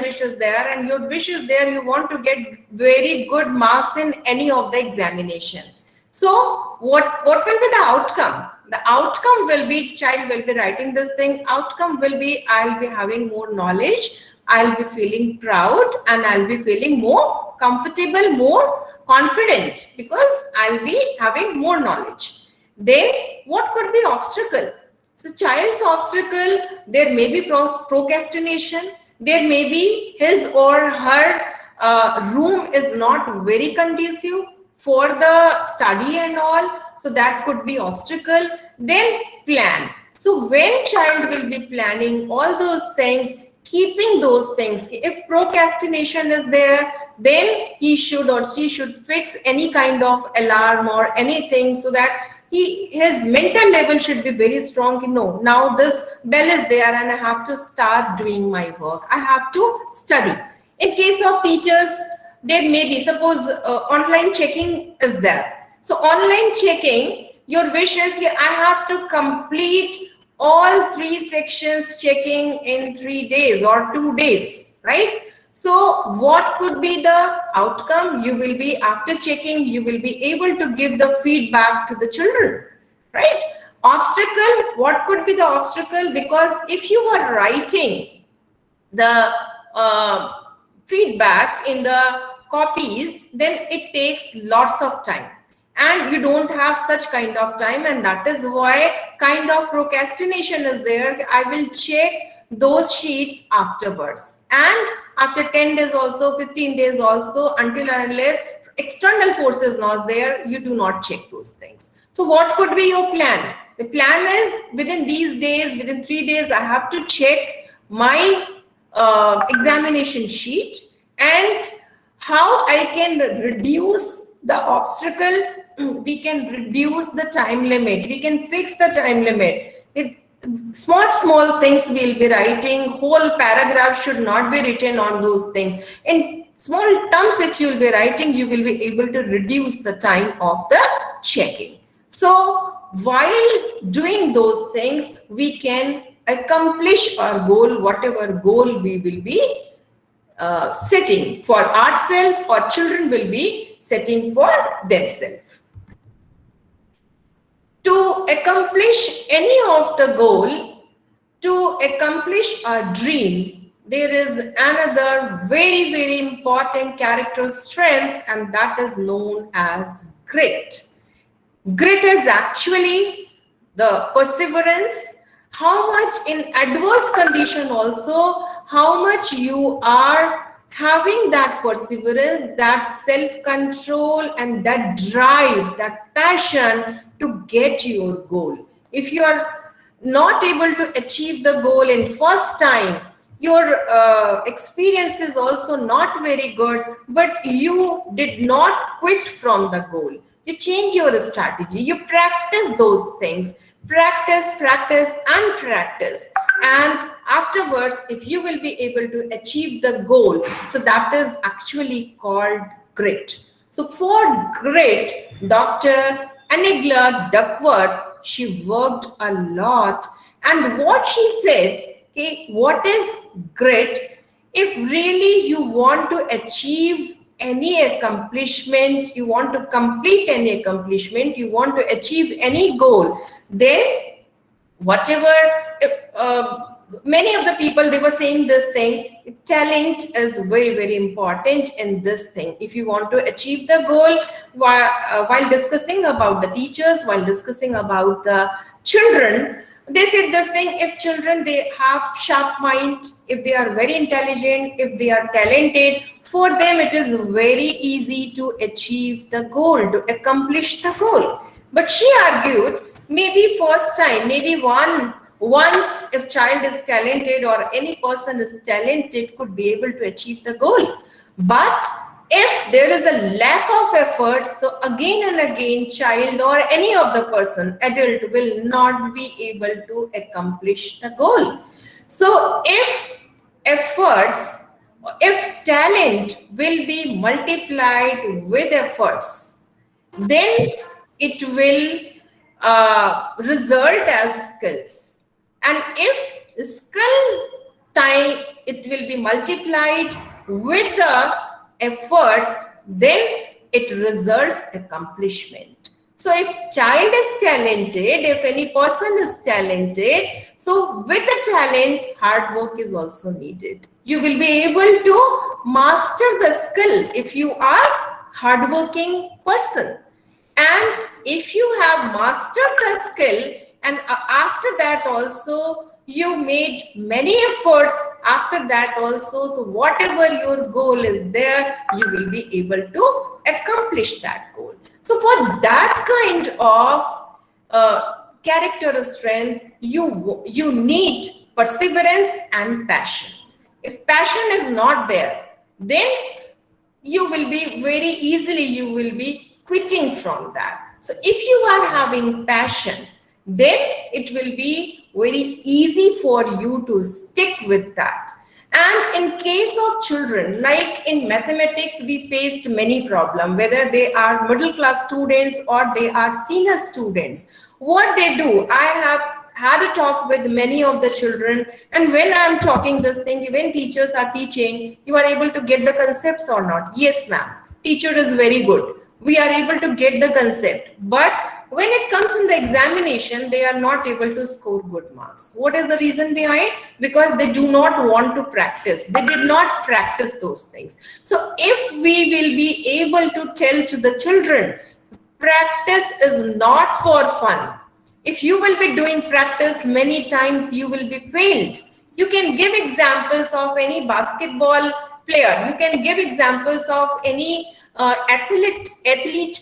wish is there, and your wish is there, you want to get very good marks in any of the examination. So what will be the outcome? The outcome will be child will be writing this thing. Outcome will be I'll be having more knowledge, I'll be feeling proud, and I'll be feeling more comfortable, more confident, because I'll be having more knowledge. Then what could be obstacle? So child's obstacle, there may be procrastination, there may be his or her room is not very conducive for the study and all, so that could be obstacle. Then plan. So when child will be planning all those things, keeping those things, if procrastination is there, then he should or she should fix any kind of alarm or anything, so that his mental level should be very strong. No, now this bell is there and I have to start doing my work, I have to study. In case of teachers, there may be, suppose online checking is there. So online checking, your wish is I have to complete all 3 sections checking in 3 days or 2 days, right? So what could be the outcome? You will be, after checking, you will be able to give the feedback to the children, right? Obstacle, what could be the obstacle? Because if you are writing the feedback in the copies, then it takes lots of time. And you don't have such kind of time, and that is why kind of procrastination is there. I will check those sheets afterwards, and after 10 days also, 15 days also, until and unless external force is not there, you do not check those things. So what could be your plan? The plan is within these days, within 3 days, I have to check my examination sheet, and how I can reduce the obstacle. We can reduce the time limit, we can fix the time limit. Small things we'll be writing, whole paragraph should not be written on those things. In small terms, if you'll be writing, you will be able to reduce the time of the checking. So while doing those things, we can accomplish our goal, whatever goal we will be setting for ourselves, or children will be setting for themselves. To accomplish any of the goal, to accomplish a dream, there is another very, very important character strength, and that is known as grit. Grit is actually the perseverance, how much in adverse condition also, how much you are having that perseverance, that self-control and that drive, that passion to get your goal. If you are not able to achieve the goal in first time, your experience is also not very good, but you did not quit from the goal. You change your strategy, you practice those things, practice, practice, and practice. And afterwards, if you will be able to achieve the goal, so that is actually called grit. So for grit, Dr. Anigla Duckworth, she worked a lot. And what she said, okay, what is grit? If really you want to achieve any accomplishment, you want to complete any accomplishment, you want to achieve any goal, then whatever, many of the people, they were saying this thing, talent is very, very important in this thing. If you want to achieve the goal, while discussing about the teachers, while discussing about the children, they said this thing, if children, they have sharp mind, if they are very intelligent, if they are talented, for them it is very easy to achieve the goal, to accomplish the goal. But she argued, maybe first time, maybe once if child is talented or any person is talented, could be able to achieve the goal. But if there is a lack of effort, so again and again, child or any of the person, adult, will not be able to accomplish the goal. So if efforts, if talent will be multiplied with efforts, then it will result as skills. And if skill time, it will be multiplied with the efforts, then it results accomplishment. So if child is talented, if any person is talented, so with the talent, hard work is also needed. You will be able to master the skill if you are hardworking person. And if you have mastered the skill, and after that also you made many efforts after that also, so whatever your goal is there, you will be able to accomplish that goal. So for that kind of character strength, you need perseverance and passion. If passion is not there, then you will be very easily, you will be quitting from that. So if you are having passion, then it will be very easy for you to stick with that. And in case of children, like in mathematics, we faced many problems, whether they are middle class students or they are senior students. What they do, I have had a talk with many of the children, and when I'm talking this thing, when teachers are teaching, you are able to get the concepts or not? Yes, ma'am. Teacher is very good. We are able to get the concept, but when it comes in the examination, they are not able to score good marks. What is the reason behind? Because they do not want to practice. They did not practice those things. So if we will be able to tell to the children, practice is not for fun. If you will be doing practice many times, you will be failed. You can give examples of any basketball player. You can give examples of any athlete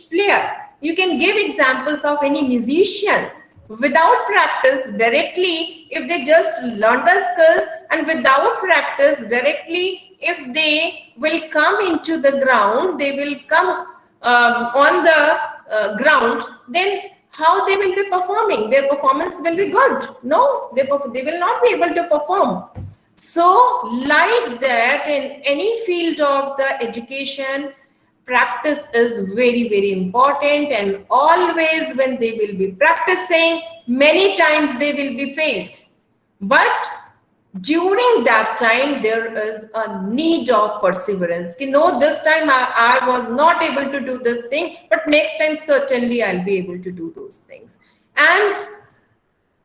player. You can give examples of any musician. Without practice, directly, if they just learn the skills, and without practice, directly, if they will come into the ground, they will come on the ground, then how they will be performing? Their performance will be good. No, they will not be able to perform. So like that, in any field of the education, practice is very, very important, and always when they will be practicing, many times they will be failed. But during that time, there is a need of perseverance. You know, this time I was not able to do this thing, but next time certainly I'll be able to do those things. And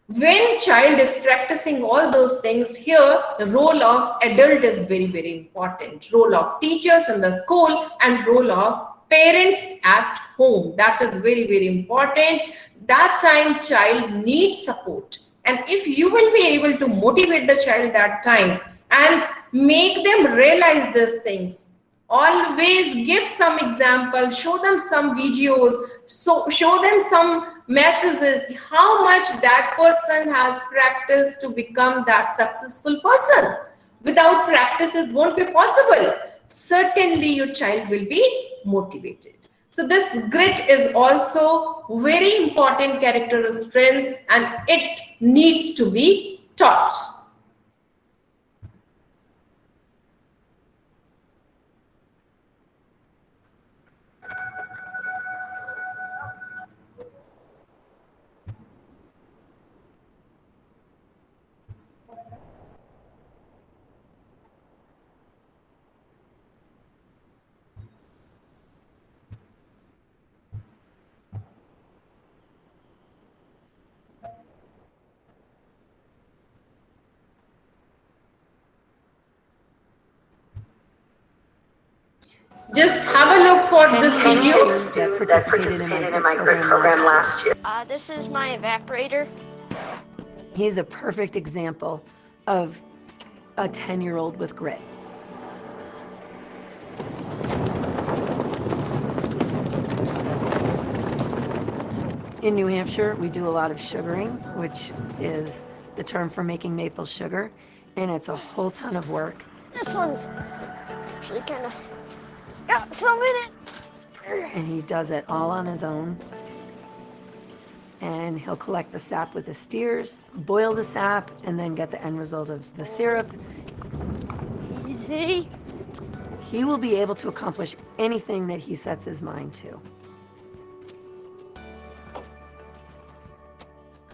when child is practicing all those things, here the role of adult is very, very important. Role of teachers in the school and role of parents at home. That is very, very important. That time child needs support. And if you will be able to motivate the child that time and make them realize these things, always give some example, show them some videos, so show them some messages, how much that person has practiced to become that successful person. Without practice, it won't be possible. Certainly your child will be motivated. So this grit is also very important character strength, and it needs to be taught. Just have a look for this video. That participated in my grit program last year. This is my evaporator. He's a perfect example of a 10-year-old with grit. In New Hampshire, we do a lot of sugaring, which is the term for making maple sugar, and it's a whole ton of work. This one's actually kind of got some in it. And he does it all on his own. And he'll collect the sap with the steers, boil the sap, and then get the end result of the syrup. Easy. He will be able to accomplish anything that he sets his mind to.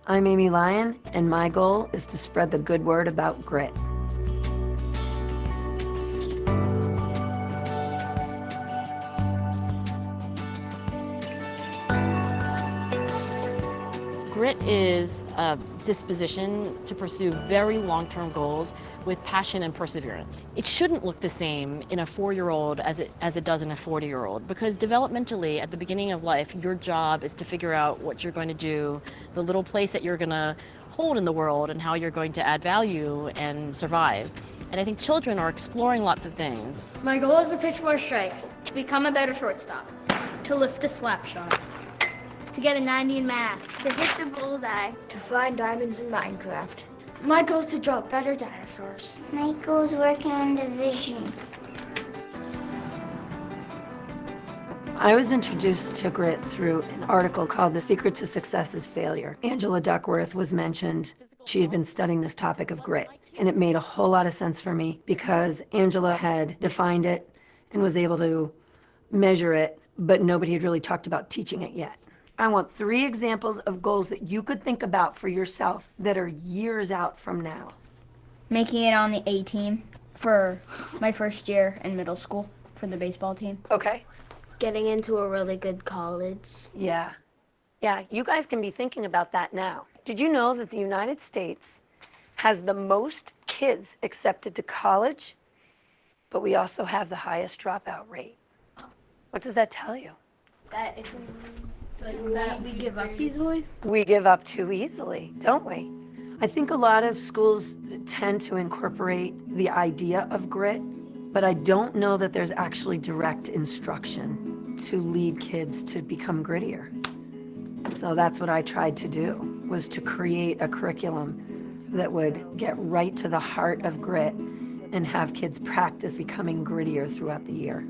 I'm Amy Lyon, and my goal is to spread the good word about grit. Grit is a disposition to pursue very long-term goals with passion and perseverance. It shouldn't look the same in a 4-year-old as it does in a 40-year-old, because developmentally at the beginning of life, your job is to figure out what you're going to do, the little place that you're going to hold in the world, and how you're going to add value and survive. And I think children are exploring lots of things. My goal is to pitch more strikes, to become a better shortstop, to lift a slap shot, to get a 90 in math, To hit the bullseye. to find diamonds in Minecraft. My goal is to draw better dinosaurs. My goal is working on division. I was introduced to grit through an article called The Secret to Success is Failure. Angela Duckworth was mentioned. She had been studying this topic of grit, and it made a whole lot of sense for me because Angela had defined it and was able to measure it, but nobody had really talked about teaching it yet. I want 3 examples of goals that you could think about for yourself that are years out from now. Making it on the A team for my first year in middle school for the baseball team. Okay. Getting into a really good college. Yeah. Yeah, you guys can be thinking about that now. Did you know that the United States has the most kids accepted to college, but we also have the highest dropout rate? What does that tell you? That we give up easily? We give up too easily, don't we? I think a lot of schools tend to incorporate the idea of grit, but I don't know that there's actually direct instruction to lead kids to become grittier. So that's what I tried to do, was to create a curriculum that would get right to the heart of grit and have kids practice becoming grittier throughout the year.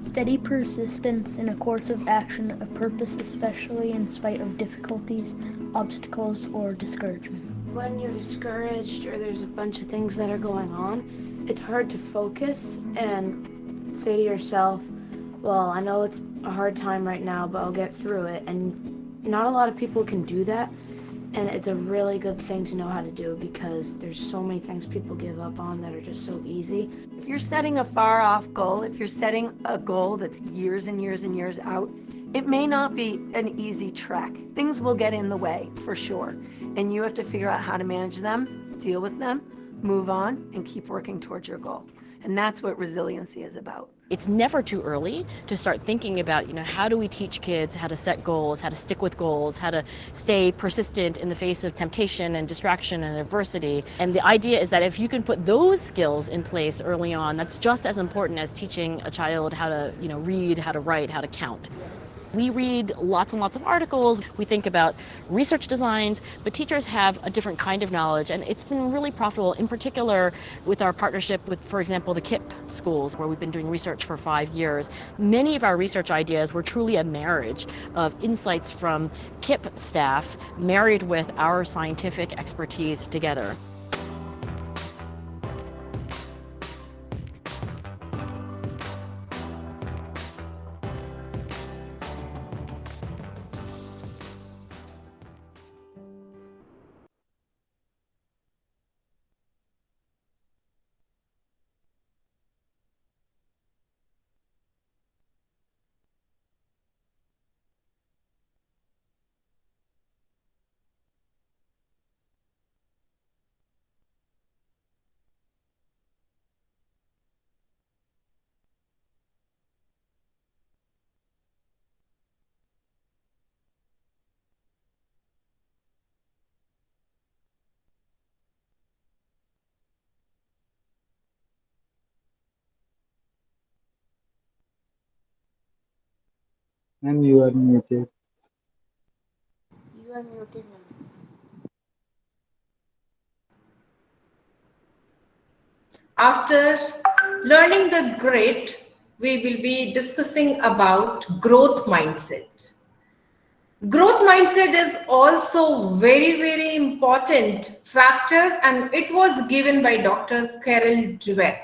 Steady persistence in a course of action, a purpose, especially in spite of difficulties, obstacles, or discouragement. When you're discouraged or there's a bunch of things that are going on, it's hard to focus and say to yourself, well, I know it's a hard time right now, but I'll get through it. And not a lot of people can do that. And it's a really good thing to know how to do because there's so many things people give up on that are just so easy. If you're setting a far off goal, if you're setting a goal that's years and years and years out, It may not be an easy track. Things will get in the way, for sure. And you have to figure out how to manage them, deal with them, move on, and keep working towards your goal. And that's what resiliency is about. It's never too early to start thinking about, how do we teach kids how to set goals, how to stick with goals, how to stay persistent in the face of temptation and distraction and adversity. And the idea is that if you can put those skills in place early on, that's just as important as teaching a child how to, read, how to write, how to count. We read lots and lots of articles, we think about research designs, but teachers have a different kind of knowledge, and it's been really profitable, in particular with our partnership with, for example, the KIPP schools, where we've been doing research for 5 years. Many of our research ideas were truly a marriage of insights from KIPP staff married with our scientific expertise together. And you are muted. You are muted now. After learning the grit, we will be discussing about growth mindset. Growth mindset is also very, very important factor, and it was given by Dr. Carol Dweck.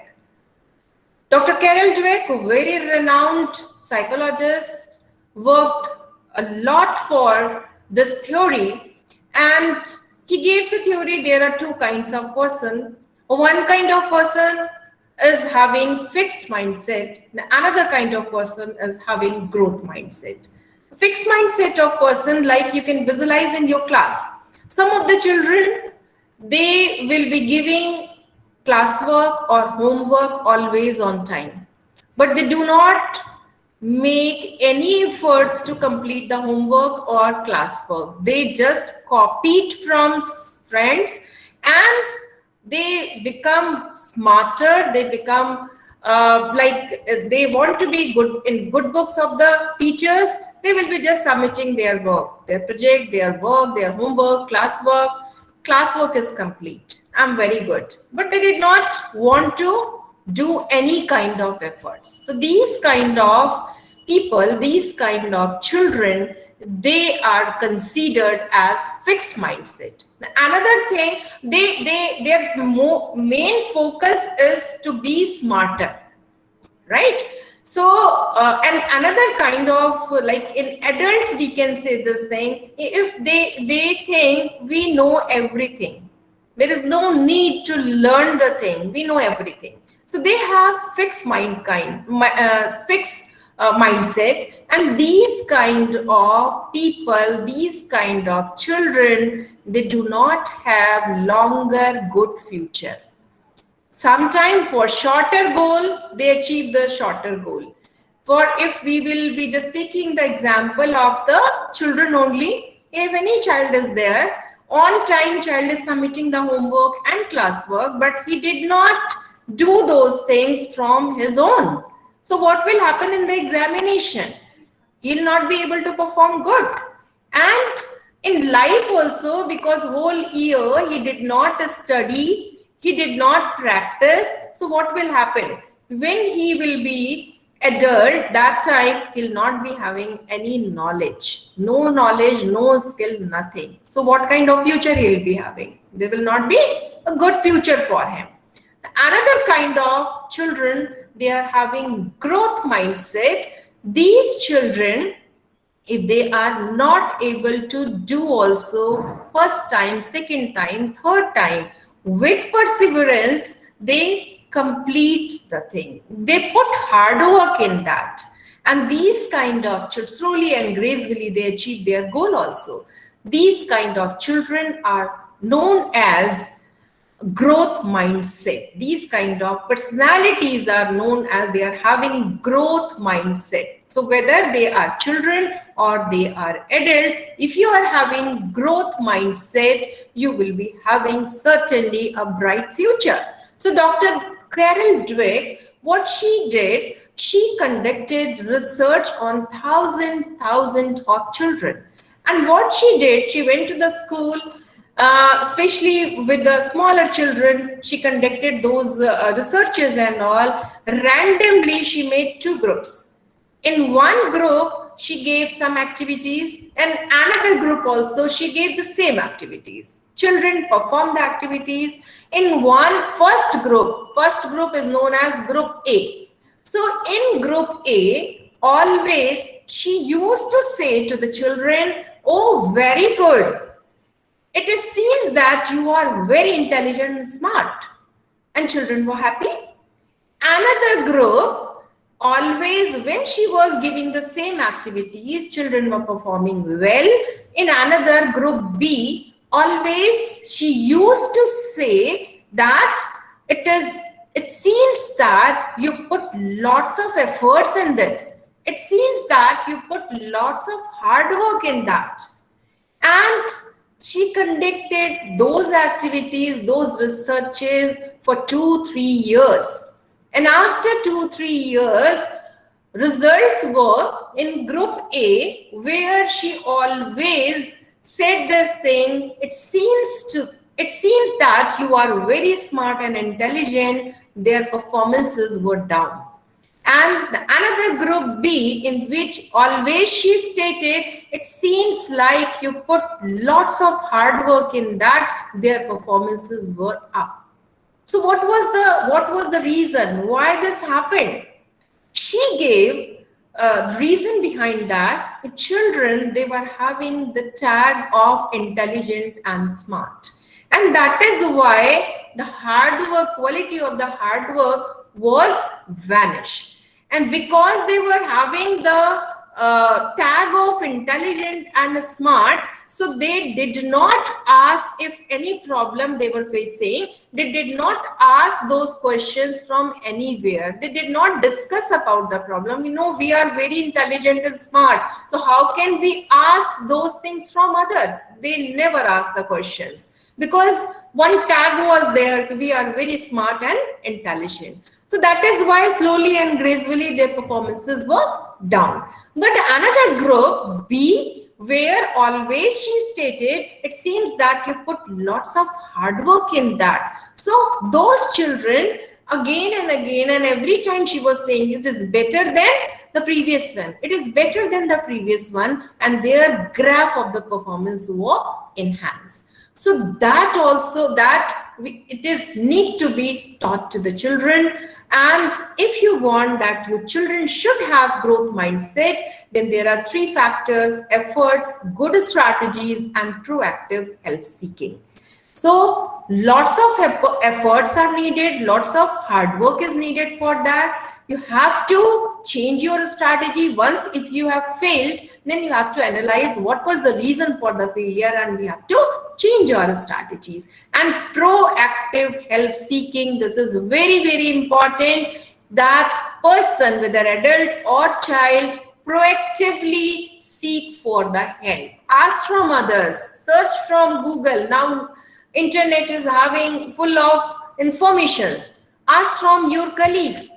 Dr. Carol Dweck, a very renowned psychologist, worked a lot for this theory, and he gave the theory there are two kinds of person. One kind of person is having fixed mindset, another kind of person is having growth mindset. A fixed mindset of person, like you can visualize in your class. Some of the children, they will be giving classwork or homework always on time, but they do not make any efforts to complete the homework or classwork. They just copy it from friends, and they become smarter, they become they want to be good in good books of the teachers. They will be just submitting their work, their project, their work, their homework, classwork. Classwork is complete, I'm very good, but they did not want to do any kind of efforts. So these kind of people, these kind of children, they are considered as fixed mindset. Another thing, their main focus is to be smarter, right? So and another kind of, like in adults we can say this thing, if they think we know everything, there is no need to learn the thing, we know everything. So they have fixed mindset, and these kind of people, these kind of children, they do not have longer good future. Sometime for shorter goal, they achieve the shorter goal. For if we will be just taking the example of the children only, if any child is there, on time child is submitting the homework and classwork, but he did not do those things from his own. So what will happen in the examination? He'll not be able to perform good. And in life also, because whole year he did not study, he did not practice. So what will happen? When he will be adult, that time he'll not be having any knowledge. No knowledge, no skill, nothing. So what kind of future he'll be having? There will not be a good future for him. Another kind of children, they are having growth mindset. These children, if they are not able to do also first time, second time, third time, with perseverance, they complete the thing. They put hard work in that. And these kind of children, slowly and gracefully, they achieve their goal also. These kind of children are known as growth mindset. These kind of personalities are known as they are having growth mindset. So whether they are children or they are adult, if you are having growth mindset, you will be having certainly a bright future. So Dr. Carol Dweck, what she did, she conducted research on thousands of children. And what she did, she went to the school, especially with the smaller children. She conducted those researches and all. Randomly, she made two groups. In one group, she gave some activities, and another group also, she gave the same activities. Children performed the activities in first group is known as group A. So in group A, always she used to say to the children, "Oh, very good. It seems that you are very intelligent and smart." And children were happy. Another group, always when she was giving the same activities, children were performing well. In another group B, always she used to say that it seems that you put lots of efforts in this. It seems that you put lots of hard work in that. And she conducted those activities, those researches for 2-3 years. And after 2-3 years, results were in group A, where she always said this thing, it seems that you are very smart and intelligent. Their performances were down. And another group B, in which always she stated, it seems like you put lots of hard work in that, their performances were up. So what was the reason why this happened? She gave reason behind that. The children, they were having the tag of intelligent and smart. And that is why the hard work, quality of the hard work was vanished. And because they were having the tag of intelligent and smart, so they did not ask if any problem they were facing. They did not ask those questions from anywhere. They did not discuss about the problem. You know, we are very intelligent and smart, so how can we ask those things from others? They never asked the questions, because one tag was there, we are very smart and intelligent. So that is why slowly and gracefully their performances were down. But another group B, where always she stated, it seems that you put lots of hard work in that. So those children, again and again, and every time she was saying it is better than the previous one, it is better than the previous one, and their graph of the performance were enhanced. So that also, it is need to be taught to the children. And if you want that your children should have growth mindset, then there are 3 factors: efforts, good strategies, and proactive help seeking. So lots of efforts are needed, lots of hard work is needed for that. You have to change your strategy. Once if you have failed, then you have to analyze what was the reason for the failure, and we have to change our strategies. And proactive help seeking, this is very, very important, that person, whether adult or child, proactively seek for the help. Ask from others, search from Google. Now internet is having full of informations. Ask from your colleagues,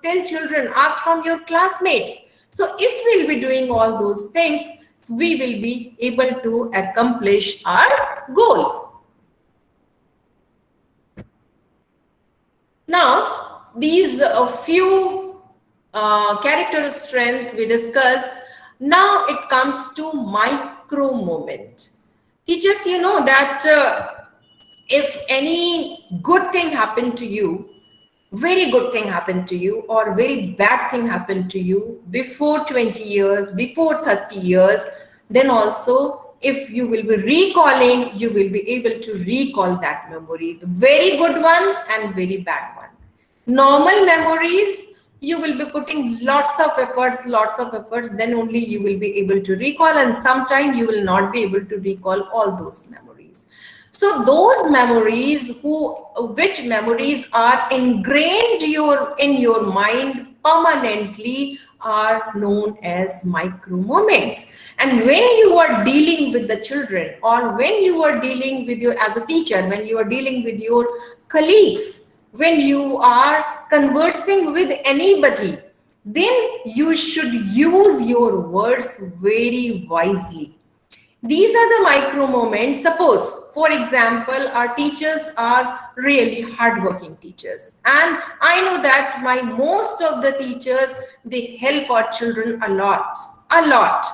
tell children, ask from your classmates. So if we'll be doing all those things, we will be able to accomplish our goal. Now, these few character strength we discussed. Now it comes to micro moment. Teachers, you know that if any good thing happened to you, very good thing happened to you, or very bad thing happened to you before 20 years, before 30 years, then also if you will be recalling, you will be able to recall that memory, the very good one and very bad one. Normal memories, you will be putting lots of efforts, then only you will be able to recall, and sometime you will not be able to recall all those memories. So those memories, which memories are ingrained in your mind permanently, are known as micro moments. And when you are dealing with the children, or when you are dealing with your, as a teacher, when you are dealing with your colleagues, when you are conversing with anybody, then you should use your words very wisely. These are the micro moments. Suppose, for example, our teachers are really hardworking teachers. And I know that most of the teachers, they help our children a lot, a lot.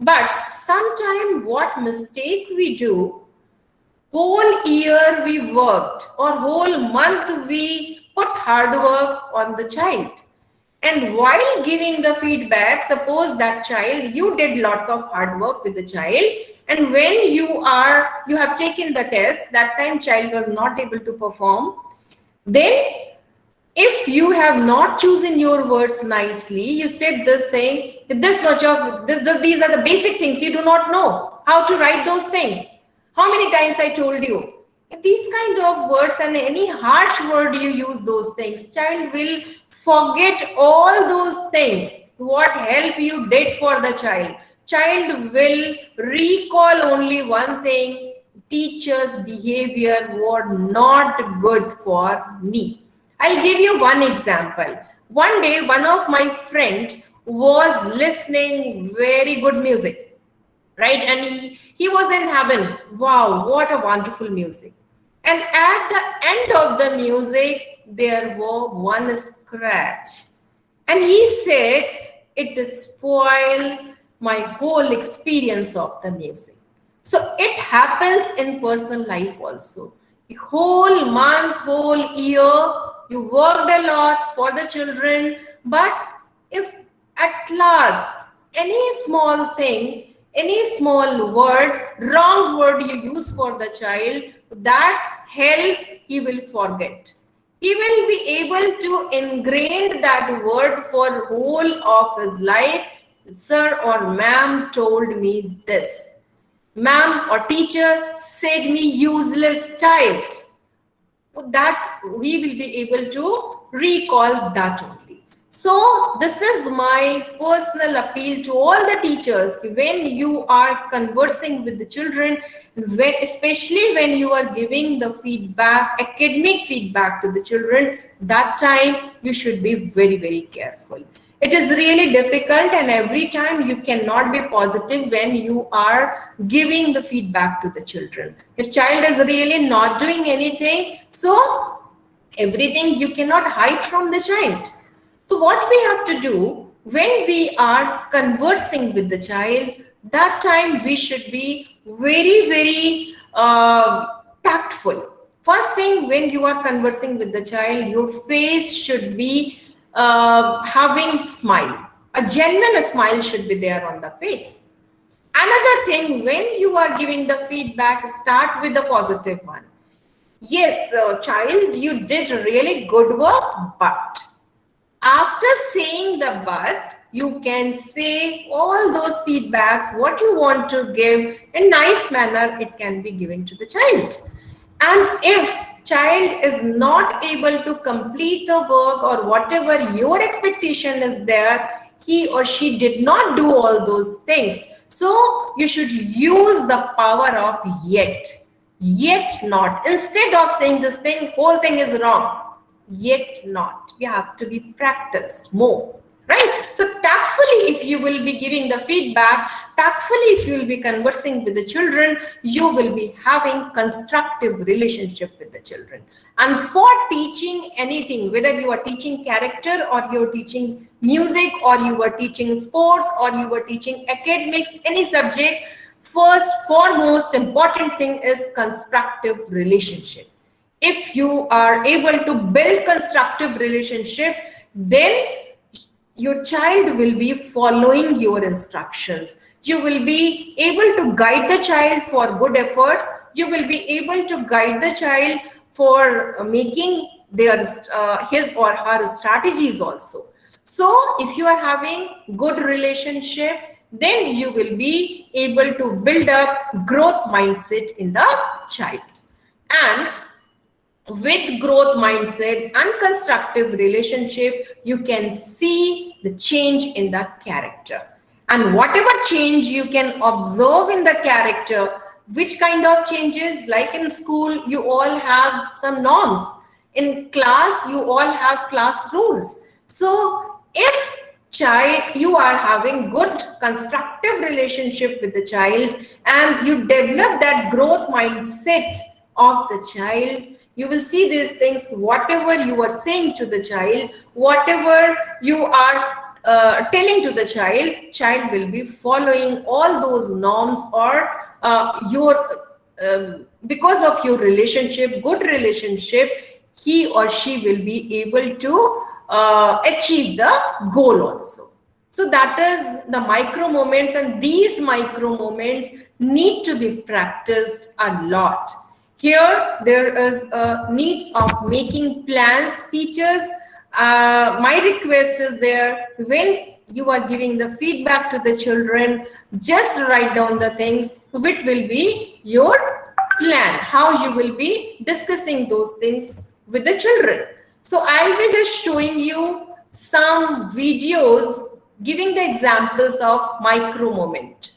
But sometimes what mistake we do, whole year we worked, or whole month we put hard work on the child. And while giving the feedback, suppose that child, you did lots of hard work with the child, and when you have taken the test, that time child was not able to perform, then if you have not chosen your words nicely, you said this thing, this much of these are the basic things, you do not know how to write those things. How many times I told you? If these kind of words and any harsh word you use those things, child will forget all those things. What help you did for the child? Child will recall only one thing: teacher's behavior was not good for me. I'll give you one example. One day, one of my friend was listening very good music, right? And he was in heaven. Wow, what a wonderful music. And at the end of the music, there was one scratch. And he said, it spoiled my whole experience of the music. So it happens in personal life also. The whole month, whole year, you worked a lot for the children, but if at last any small thing, any small word, wrong word you use for the child, that help he will forget. He will be able to ingrain that word for whole of his life. Sir or ma'am told me this. Ma'am or teacher said me useless child. That we will be able to recall that only. So this is my personal appeal to all the teachers. When you are conversing with the children, especially when you are giving the feedback, academic feedback to the children, that time you should be very, very careful. It is really difficult, and every time you cannot be positive when you are giving the feedback to the children. If child is really not doing anything, so everything you cannot hide from the child. So what we have to do when we are conversing with the child, that time we should be very, very tactful. First thing, when you are conversing with the child, your face should be having smile. A genuine smile should be there on the face. Another thing, when you are giving the feedback, start with the positive one. Yes, child, you did really good work, but after saying the but, you can say all those feedbacks, what you want to give in nice manner, it can be given to the child. And if child is not able to complete the work or whatever your expectation is there, he or she did not do all those things. So you should use the power of yet not. Instead of saying this thing, whole thing is wrong, yet not. You have to be practiced more, right? So tactfully, if you will be giving the feedback, tactfully, if you will be conversing with the children, you will be having constructive relationship with the children. And for teaching anything, whether you are teaching character or you are teaching music or you are teaching sports or you are teaching academics, any subject, first, foremost important thing is constructive relationship. If you are able to build constructive relationship, then your child will be following your instructions. You will be able to guide the child for good efforts. You will be able to guide the child for making his or her strategies also. So if you are having good relationship, then you will be able to build up growth mindset in the child. And with growth mindset and constructive relationship, you can see the change in the character. And whatever change you can observe in the character, which kind of changes, like in school, you all have some norms. In class, you all have class rules. So if child, you are having good constructive relationship with the child and you develop that growth mindset of the child, you will see these things. Whatever you are saying to the child, whatever you are telling to the child will be following all those norms, or because of your relationship, good relationship, he or she will be able to achieve the goal also. So that is the micro moments, and these micro moments need to be practiced a lot. Here there is a needs of making plans. Teachers, my request is there, when you are giving the feedback to the children, just write down the things which will be your plan, how you will be discussing those things with the children. So I'll be just showing you some videos giving the examples of micro moment.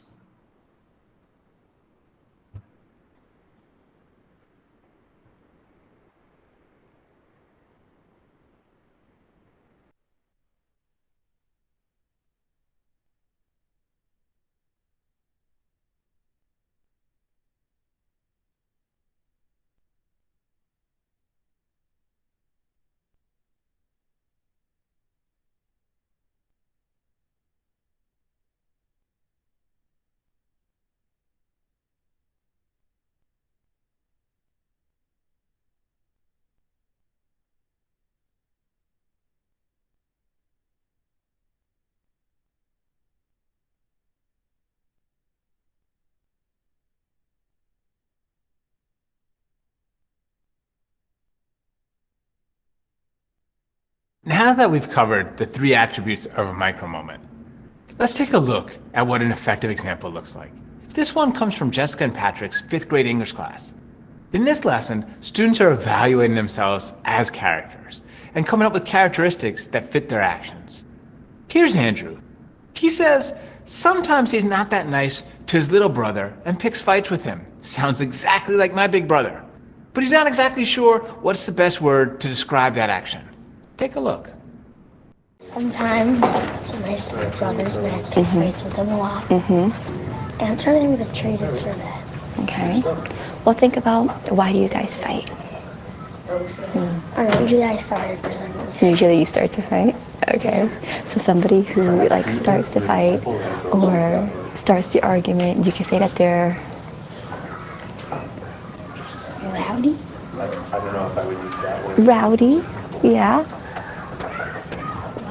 Now that we've covered the 3 attributes of a micro-moment, let's take a look at what an effective example looks like. This one comes from Jessica and Patrick's 5th grade English class. In this lesson, students are evaluating themselves as characters and coming up with characteristics that fit their actions. Here's Andrew. He says sometimes he's not that nice to his little brother and picks fights with him. Sounds exactly like my big brother. But he's not exactly sure what's the best word to describe that action. Take a look. Sometimes it's a nice brothers, but I pick fights with them a lot. And I'm trying to think of the trait it's for that. Okay. Well, think about, why do you guys fight? I don't know, usually I started for some reason. Usually you start to fight? Okay. So somebody who like starts to fight or starts the argument, you can say that they're Rowdy? I don't know if I would use that word. rowdy. Yeah.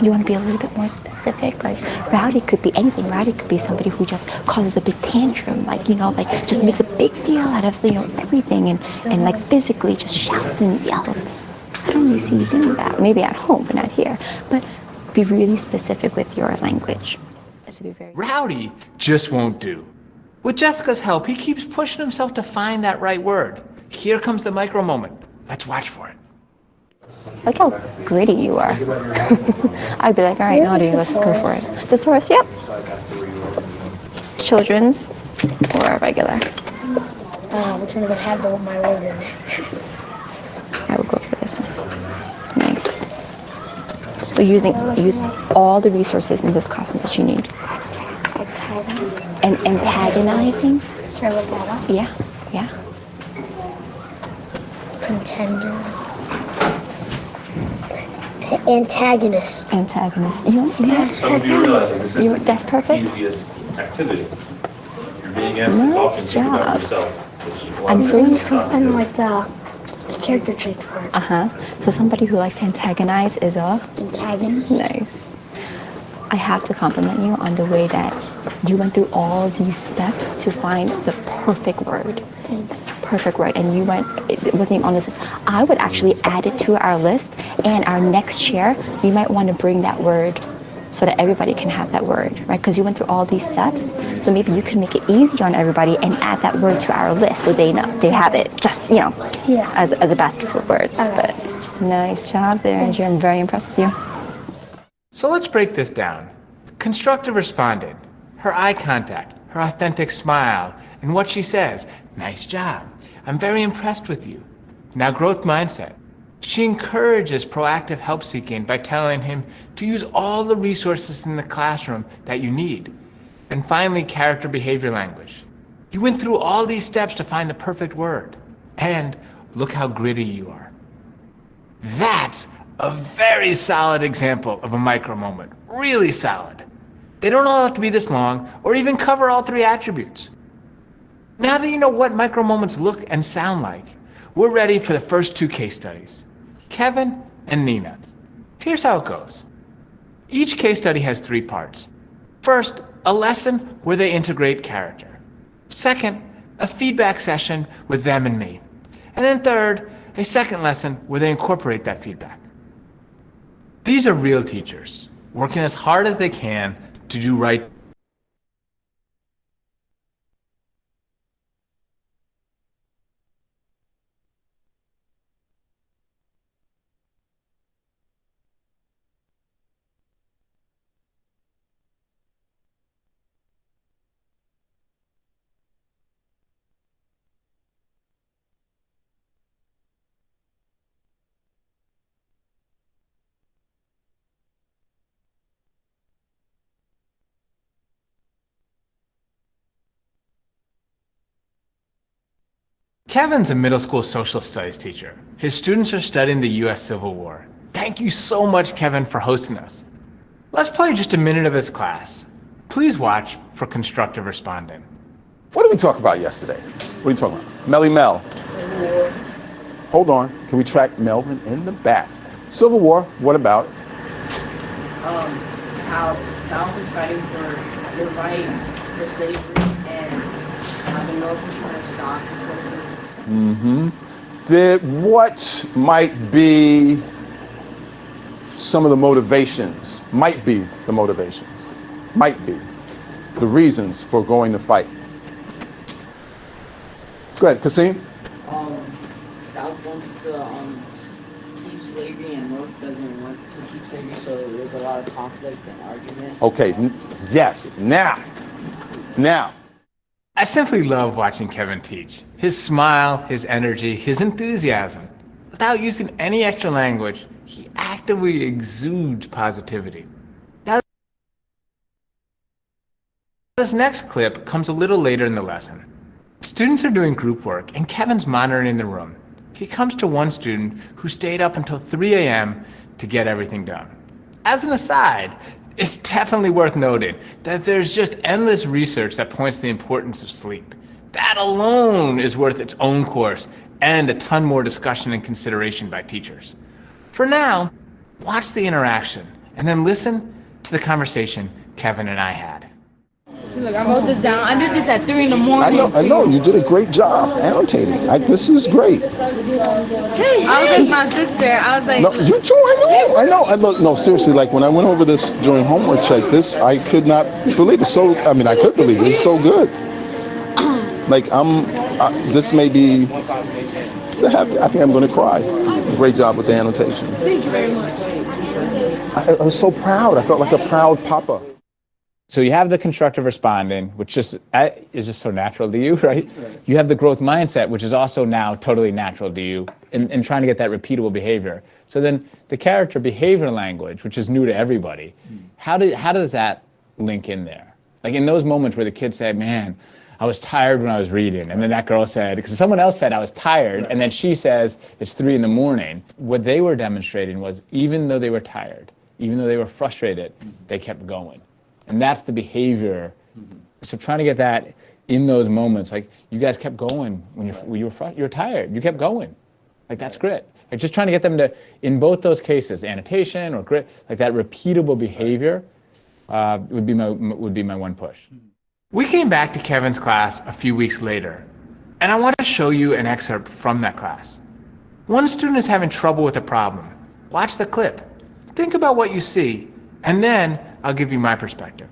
You want to be a little bit more specific? Like, rowdy could be anything. Rowdy could be somebody who just causes a big tantrum, like, like just makes a big deal out of, everything and like physically just shouts and yells. I don't really see you doing that. Maybe at home, but not here. But be really specific with your language. Rowdy just won't do. With Jessica's help, he keeps pushing himself to find that right word. Here comes the micro moment. Let's watch for it. Look how gritty you are. I'd be like, all right, naughty, let's just go for it. Thesaurus, yep. Children's or regular? Which one would have my word in it? I would go for this one. Nice. So use all the resources in this classroom that you need. And antagonizing? Should I look that up? Yeah, yeah. Contender. Antagonist. Antagonist. Some of you realize this is That's perfect. the easiest activity. You're being asked to talk and Nice think about job. yourself. I'm so I'm like the character trait for it. So somebody who likes to antagonize is a antagonist. Nice. I have to compliment you on the way that you went through all these steps to find the perfect word. Perfect word. And you went, it wasn't even on this list. I would actually add it to our list, and our next share, we might want to bring that word so that everybody can have that word, right? Because you went through all these steps, so maybe you can make it easier on everybody and add that word to our list so they know, they have it just, as a basket full of words. But nice job there, Andrew. I'm very impressed with you. So let's break this down. Constructive respondent, her eye contact, her authentic smile, and what she says. Nice job. I'm very impressed with you. Now growth mindset. She encourages proactive help seeking by telling him to use all the resources in the classroom that you need. And finally, character behavior language. You went through all these steps to find the perfect word. And look how gritty you are. That's a very solid example of a micro moment. Really solid. They don't all have to be this long or even cover all 3 attributes. Now that you know what micro moments look and sound like, we're ready for the first 2 case studies. Kevin and Nina. Here's how it goes. Each case study has 3 parts. First, a lesson where they integrate character. Second, a feedback session with them and me. And then third, a second lesson where they incorporate that feedback. These are real teachers, working as hard as they can to do right. Kevin's a middle school social studies teacher. His students are studying the US Civil War. Thank you so much, Kevin, for hosting us. Let's play just a minute of his class. Please watch for constructive responding. What did we talk about yesterday? What are you talking about? Melly Mel. Hold on. Can we track Melvin in the back? Civil War, what about? How the South is fighting for your right for slavery and how the North is trying to stop it. What might be some of the motivations, might be the reasons for going to fight? Go ahead, Kasim. South wants to keep slavery and North doesn't want to keep slavery, so there's a lot of conflict and argument. Okay, yes, now. I simply love watching Kevin teach. His smile, his energy, his enthusiasm. Without using any extra language, he actively exudes positivity. Now, this next clip comes a little later in the lesson. Students are doing group work and Kevin's monitoring the room. He comes to one student who stayed up until 3 a.m. to get everything done. As an aside, it's definitely worth noting that there's just endless research that points to the importance of sleep. That alone is worth its own course and a ton more discussion and consideration by teachers. For now, watch the interaction and then listen to the conversation Kevin and I had. Look, I wrote this down. I did this at 3 in the morning. I know. You did a great job annotating. This is great. Hey, I was with my sister. I was like, No, you too. I know. No, seriously. Like when I went over this during homework check, I could not believe it. I could believe it. It's so good. This may be. I think I'm going to cry. Great job with the annotation. thank you very much. I was so proud. I felt like a proud papa. So you have the constructive responding, which is just so natural to you, right? You have the growth mindset, which is also now totally natural to you in trying to get that repeatable behavior. So then the character behavior language, which is new to everybody, how does that link in there? Like in those moments where the kids say, man, I was tired when I was reading. And then that girl said, because someone else said I was tired. And then she says it's 3 in the morning. What they were demonstrating was even though they were tired, even though they were frustrated, they kept going. And that's the behavior. So trying to get that in those moments, like you guys kept going when you were tired. You kept going. Like that's grit. Like just trying to get them to, in both those cases, annotation or grit, like that repeatable behavior, would be my one push. We came back to Kevin's class a few weeks later, and I want to show you an excerpt from that class. One student is having trouble with a problem. Watch the clip. Think about what you see, and then I'll give you my perspective.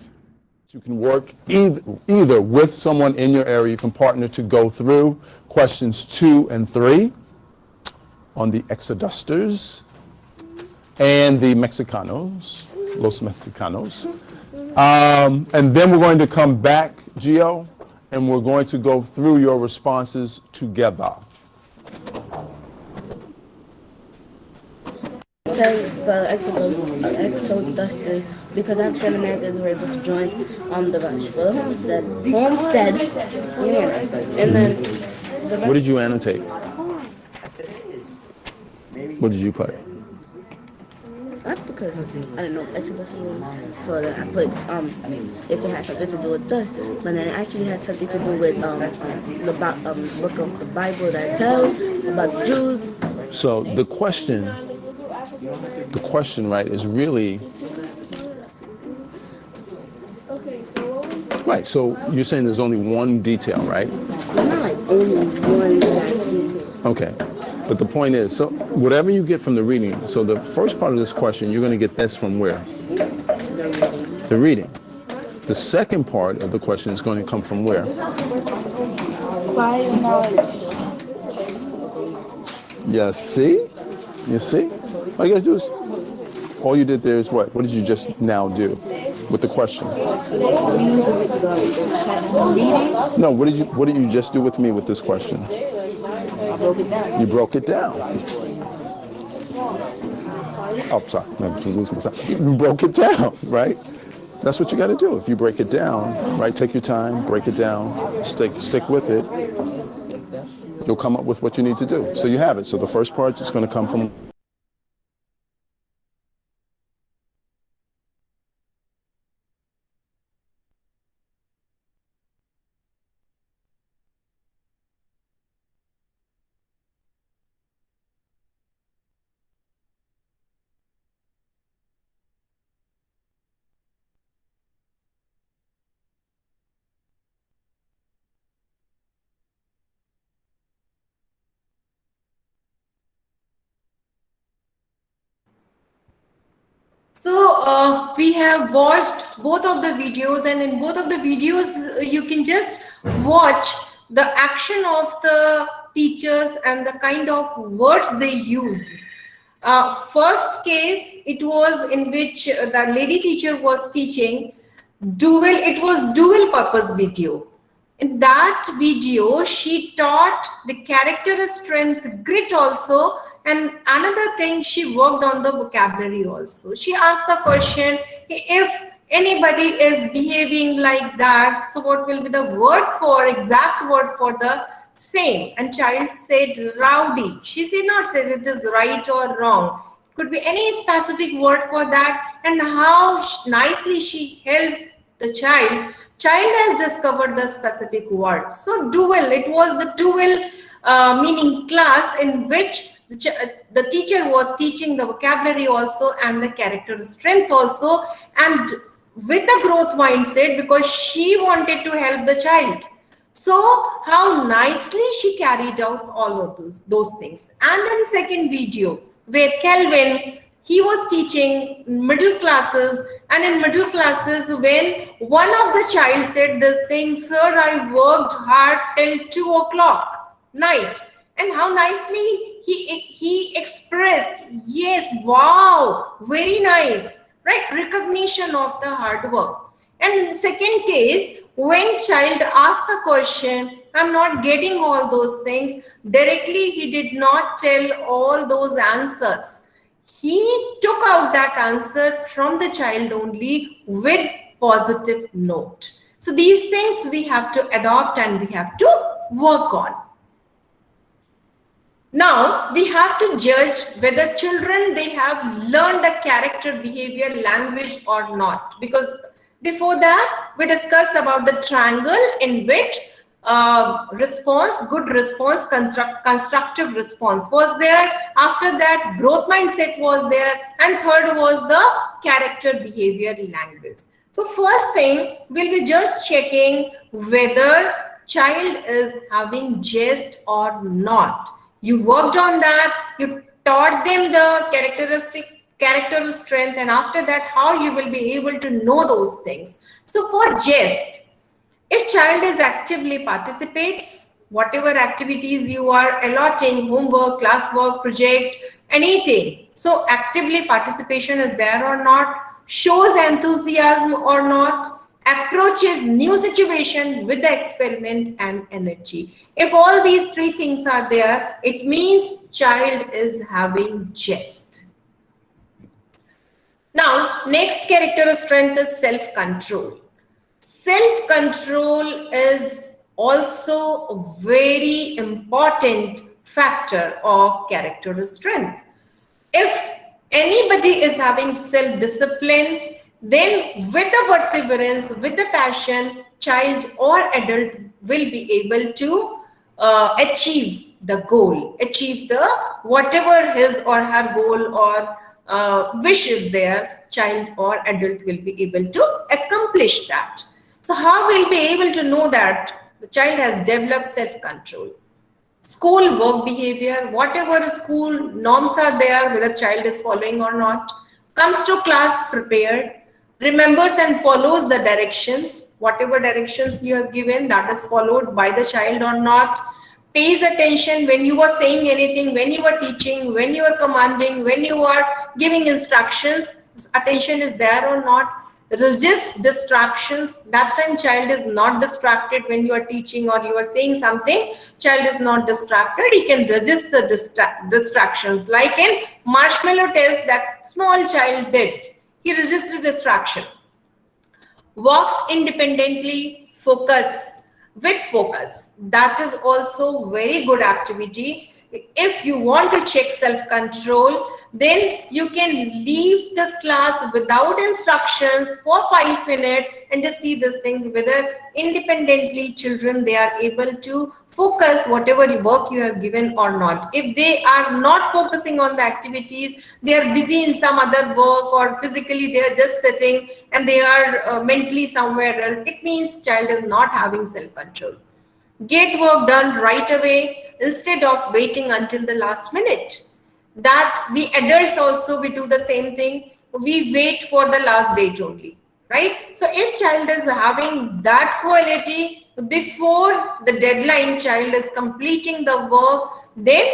You can work either with someone in your area. You can partner to go through questions 2 and 3 on the Exodusters and the Mexicanos, Los Mexicanos. And then we're going to come back, Gio, and we're going to go through your responses together. Say the Exodusters because African Americans were able to join the rush for the homestead. And then What did you annotate? What did you put? That's because I didn't know Exodus was, so then I put if it had something to do with us, but then it actually had something to do with the book of the Bible that tells about the Jews. So the question, right, is really right. So you're saying there's only one detail, right? Not like only one exact detail. Okay. But the point is, so whatever you get from the reading, so the first part of this question, you're going to get this from where? The reading. The second part of the question is going to come from where? By knowledge. Yeah, see? You see? All you got to do is, all you did there is what? What did you just now do with the question? No, what did you just do with me with this question? I broke it down. You broke it down. Oh, sorry. I lose myself. You broke it down, right? That's what you got to do. If you break it down, right? Take your time, break it down, stick with it. You'll come up with what you need to do. So you have it. So the first part is going to come from So we have watched both of the videos, and in both of the videos you can just watch the action of the teachers and the kind of words they use. First case, it was in which the lady teacher was teaching it was dual purpose video. In that video, she taught the character strength, grit also, and another thing, she worked on the vocabulary also. She asked the question, if anybody is behaving like that, so what will be the exact word for the same? And child said rowdy. She did not say it is right or wrong. It could be any specific word for that, and how nicely she helped the child. Child has discovered the specific word. So dual, it was the dual meaning class in which the teacher was teaching the vocabulary also and the character strength also, and with the growth mindset, because she wanted to help the child. So how nicely she carried out all of those things. And in second video, where Kelvin, he was teaching middle classes, and in middle classes, when one of the child said this thing, sir, I worked hard till 2 o'clock night. And how nicely he expressed, yes, wow, very nice, right? Recognition of the hard work. And second case, when child asked the question, I'm not getting all those things, directly he did not tell all those answers. He took out that answer from the child only with positive note. So these things we have to adopt and we have to work on. Now, we have to judge whether children, they have learned the character, behavior, language or not. Because before that, we discussed about the triangle in which response, good response, constructive response was there. After that, growth mindset was there. And third was the character, behavior, language. So first thing, we'll be just checking whether child is having jest or not. You worked on that, you taught them the character strength, and after that, how you will be able to know those things. So for jest, if child is actively participates, whatever activities you are allotting, homework, classwork, project, anything, so actively participation is there or not, shows enthusiasm or not, approaches new situation with the experiment and energy. If all these three things are there, it means child is having jest. Now, next character strength is self-control. Self-control is also a very important factor of character strength. If anybody is having self-discipline, then with the perseverance, with the passion, child or adult will be able to achieve the goal, achieve the whatever his or her goal or wish is there, child or adult will be able to accomplish that. So how we'll be able to know that the child has developed self-control? School work behavior, whatever school norms are there, whether child is following or not, comes to class prepared, remembers and follows the directions, whatever directions you have given, that is followed by the child or not, pays attention when you are saying anything, when you are teaching, when you are commanding, when you are giving instructions, attention is there or not. Resist distractions. That time child is not distracted when you are teaching or you are saying something. Child is not distracted. He can resist the distractions. Like in marshmallow test that small child did. He resisted distraction. Walks independently, focus with focus. That is also very good activity. If you want to check self-control, then you can leave the class without instructions for 5 minutes and just see this thing whether independently children they are able to focus whatever work you have given or not. If they are not focusing on the activities, they are busy in some other work or physically they are just sitting and they are mentally somewhere else, it means child is not having self-control. Get work done right away instead of waiting until the last minute. That we adults also, we do the same thing. We wait for the last date only, right? So if child is having that quality, before the deadline, child is completing the work, then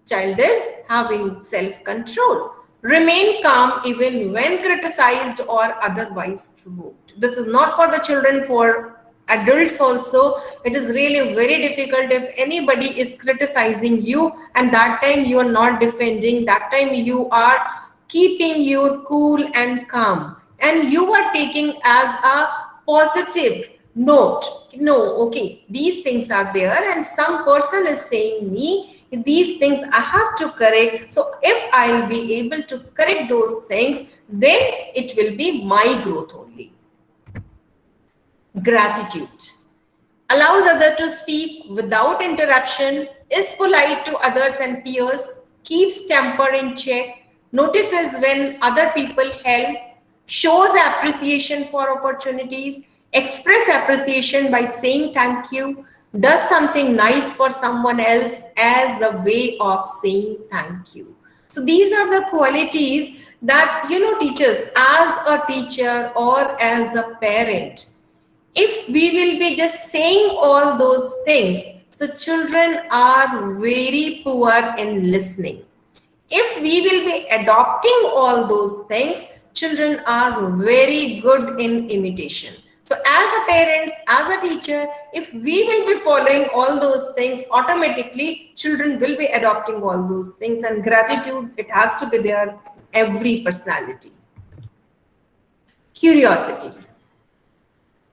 child is having self-control. Remain calm even when criticized or otherwise provoked. This is not for the children, for adults also. It is really very difficult if anybody is criticizing you and that time you are not defending, that time you are keeping your cool and calm and you are taking as a positive note. No, okay, these things are there and some person is saying me these things I have to correct. So if I'll be able to correct those things, then it will be my growth only. Gratitude. Allows others to speak without interruption, is polite to others and peers, keeps temper in check, notices when other people help, shows appreciation for opportunities, express appreciation by saying thank you, does something nice for someone else as the way of saying thank you. So these are the qualities that, teachers, as a teacher or as a parent, if we will be just saying all those things, so children are very poor in listening. If we will be adopting all those things, children are very good in imitation. So as a parent, as a teacher, if we will be following all those things, automatically children will be adopting all those things, and gratitude, it has to be there every personality. Curiosity.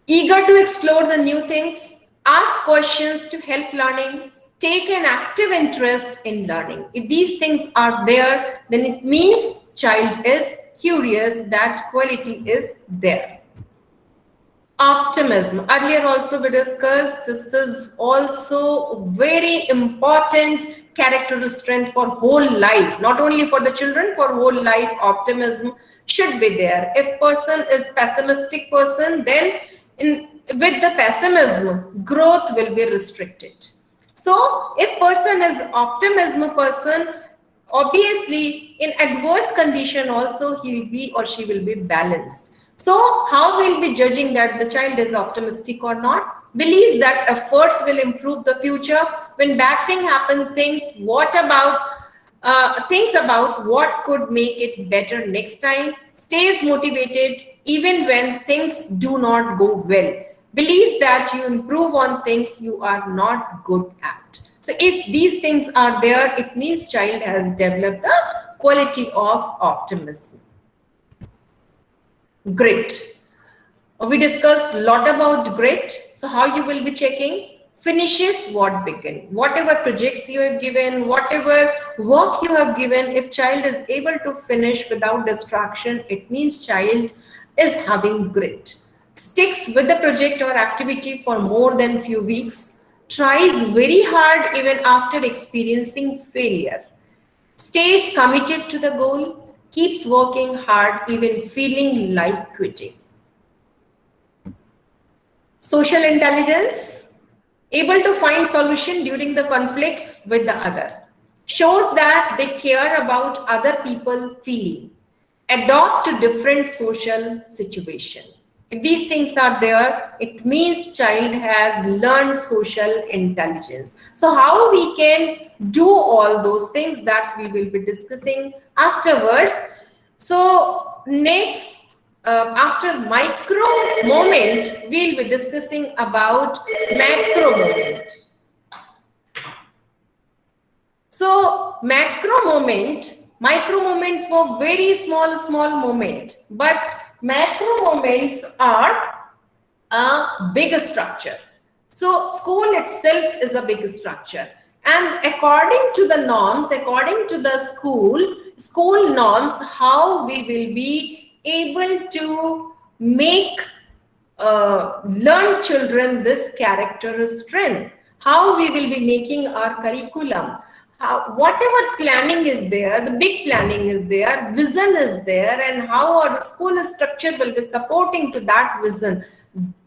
Eager to explore the new things, ask questions to help learning, take an active interest in learning. If these things are there, then it means child is curious, that quality is there. Optimism. Earlier also we discussed, this is also very important character strength for whole life, not only for the children, for whole life. Optimism should be there. If person is pessimistic person, then with the pessimism, growth will be restricted. So if person is optimism person, obviously in adverse condition also he'll be or she will be balanced. So how we'll be judging that the child is optimistic or not? Believes that efforts will improve the future. When bad thing happen, thinks about what could make it better next time. Stays motivated even when things do not go well. Believes that you improve on things you are not good at. So if these things are there, it means child has developed the quality of optimism. Grit. We discussed a lot about grit. So how you will be checking? Finishes what began. Whatever projects you have given, whatever work you have given, if child is able to finish without distraction, it means child is having grit. Sticks with the project or activity for more than few weeks. Tries very hard even after experiencing failure. Stays committed to the goal. Keeps working hard even feeling like quitting. Social intelligence, able to find solution during the conflicts with the other. Shows that they care about other people feeling. Adopt to different social situation. If these things are there, it means child has learned social intelligence. So how we can do all those things, that we will be discussing afterwards. So next, after micro moment, we'll be discussing about macro moment. So micro moments were very small moment, but macro moments are a big structure. So school itself is a big structure, and according to the norms, according to the school norms, how we will be able to make learn children this character strength, how we will be making our curriculum, whatever planning is there, the big planning is there, vision is there, and how our school structure will be supporting to that vision,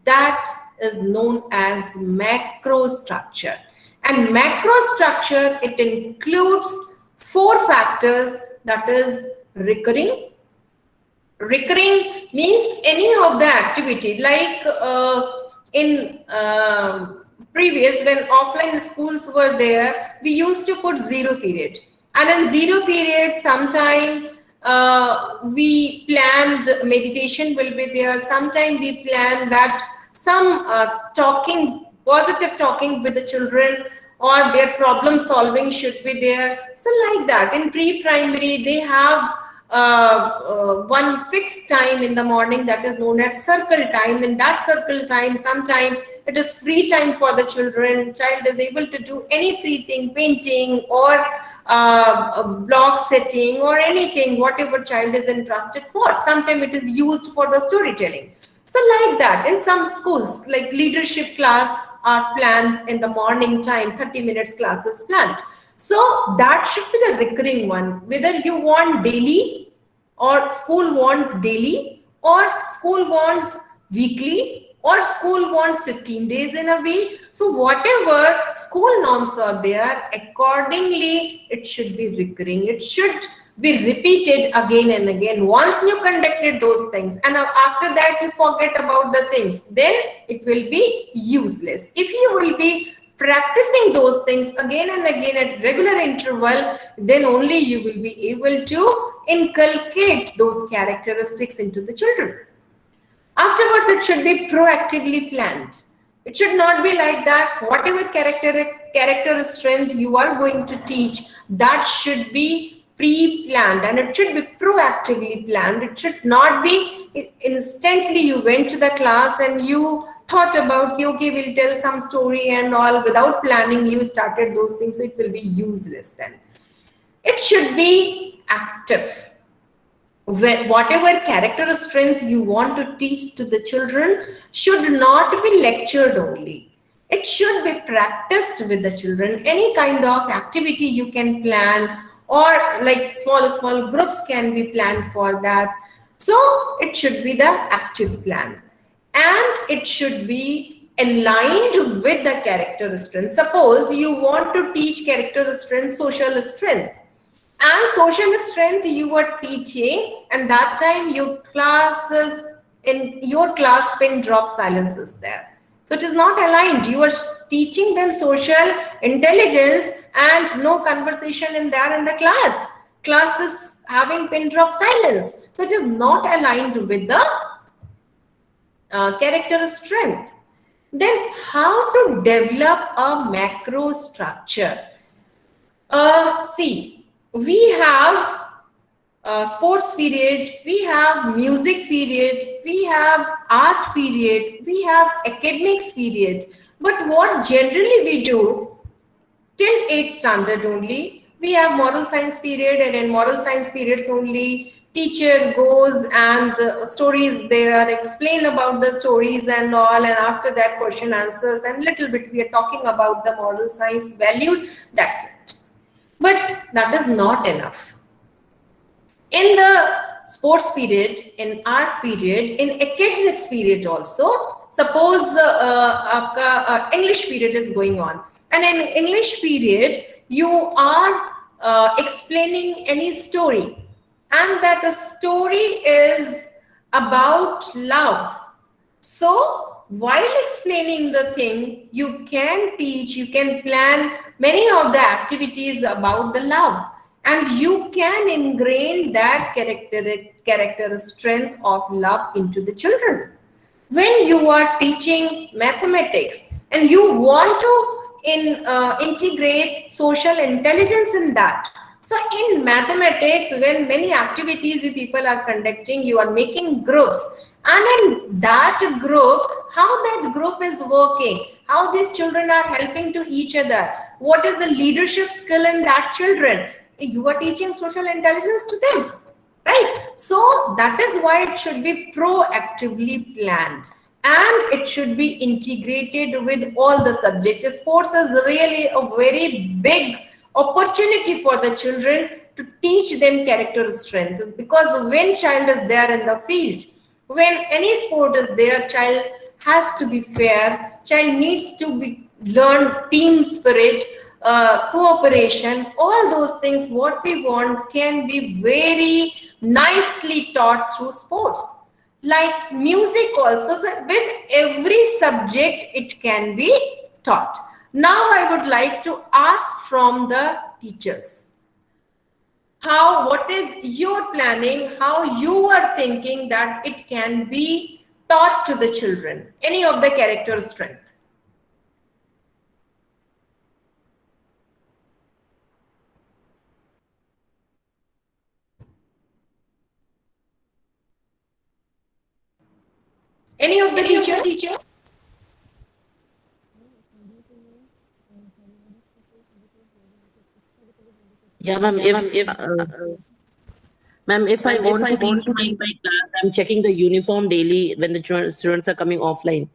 that is known as macro structure. And macro structure, it includes 4 factors, that is recurring. Recurring means any of the activity, like in previous, when offline schools were there, we used to put 0 period, and in 0 period sometime we planned meditation will be there, sometime we planned that some positive talking with the children, or their problem solving should be there. So like that, in pre-primary they have one fixed time in the morning, that is known as circle time. In that circle time, sometime it is free time for the children. Child is able to do any free thing, painting or block setting or anything, whatever child is interested for. Sometimes it is used for the storytelling. So like that, in some schools, like leadership class are planned in the morning time, 30 minutes classes planned. So that should be the recurring one, whether you want daily or school wants daily, or school wants weekly, or school wants 15 days in a week. So whatever school norms are there, accordingly it should be recurring. It should be repeated again and again. Once you conducted those things and after that you forget about the things, then it will be useless. If you will be practicing those things again and again at regular interval, then only you will be able to inculcate those characteristics into the children. Afterwards, it should be proactively planned. It should not be like that. Whatever character strength you are going to teach, that should be pre-planned, and it should be proactively planned. It should not be instantly you went to the class and you thought about, okay, we'll tell some story and all, without planning you started those things, so it will be useless then. It should be active. whatever character strength you want to teach to the children should not be lectured only. It should be practiced with the children. Any kind of activity you can plan, or like small groups can be planned for that. So it should be the active plan, and it should be aligned with the character strength. Suppose you want to teach character strength, social strength, and social strength you were teaching, and that time your classes, in your class pin drop silence is there, so it is not aligned. You are teaching them social intelligence and no conversation in there in the class is having pin drop silence, so it is not aligned with the character strength. Then how to develop a macro structure? See, we have sports period, we have music period, we have art period, we have academics period. But what generally we do till 8th standard only, we have moral science period, and in moral science periods only teacher goes and stories there, explain about the stories and all, and after that question answers and little bit we are talking about the moral science values, that's it. But that is not enough. In the sports period, in art period, in academics period also, suppose English period is going on, and in English period you are explaining any story, and that the story is about love. So while explaining the thing, you can teach, you can plan many of the activities about the love, and you can ingrain that character strength of love into the children. When you are teaching mathematics and you want to integrate social intelligence in that, so in mathematics, when many activities you people are conducting, you are making groups, and in that group, how that group is working, how these children are helping to each other, what is the leadership skill in that children, you are teaching social intelligence to them, right? So that is why it should be proactively planned, and it should be integrated with all the subjects. Sports is really a very big opportunity for the children to teach them character strength, because when child is there in the field, when any sport is there, child has to be fair, child needs to be learn team spirit, cooperation, all those things what we want can be very nicely taught through sports. Like music also, so with every subject it can be taught. Now I would like to ask from the teachers, what is your planning, how you are thinking that it can be taught to the children, any of the character strength? Any of the teacher? Yeah, ma'am. Ma'am, if I want to teach my class, I'm checking the uniform daily when the students are coming offline.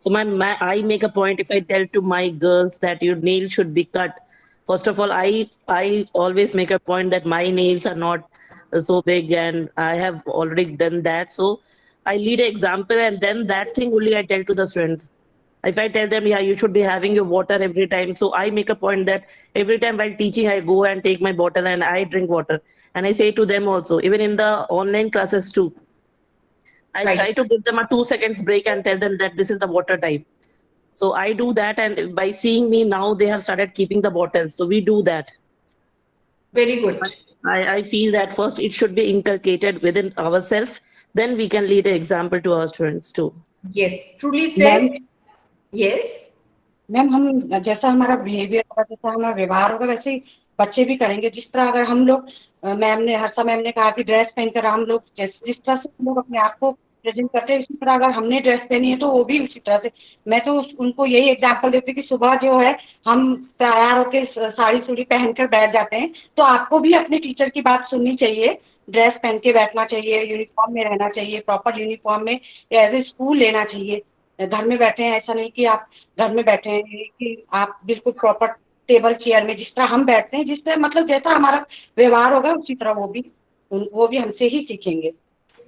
So, ma'am, I make a point if I tell to my girls that your nail should be cut. First of all, I always make a point that my nails are not so big, and I have already done that. So, I lead an example, and then that thing only I tell to the students. If I tell them, yeah, you should be having your water every time. So I make a point that every time while teaching, I go and take my bottle and I drink water. And I say to them also, even in the online classes too, I try to give them a 2 seconds break and tell them that this is the water time. So I do that. And by seeing me now, they have started keeping the bottles. So we do that. Very good. So I feel that first it should be inculcated within ourselves. Then we can lead an example to our students too. Yes, truly said. Yes. Ma'am हम जैसा हमारा behaviour होगा, जैसा हमारा व्यवहार होगा, वैसे ही बच्चे भी करेंगे. जिस तरह अगर हम लोग हर्षा मैम ने कहा कि ड्रेस पहनकर हम लोग जिस तरह से हम लोग अपने आप को प्रेजेंट करते हैं, इसी तरह अगर हमने ड्रेस पहनी है तो वो भी उसी तरह से. मैं तो उनको यही एग्जांपल देती हूँ कि सुबह जो है हम तैयार होकर साड़ी सूड़ी पहनकर बैठ जाते हैं, तो आपको भी अपने टीचर की बात सुननी चाहिए. ड्रेस पहन के बैठना चाहिए, यूनिफॉर्म में रहना चाहिए, प्रॉपर यूनिफॉर्म में एज ए स्कूल लेना चाहिए। घर में बैठे हैं, ऐसा नहीं कि आप घर में बैठे हैं कि आप बिल्कुल प्रॉपर टेबल चेयर में जिस तरह हम बैठते हैं, जिस तरह मतलब जैसा हमारा व्यवहार होगा उसी तरह वो भी हमसे ही सीखेंगे।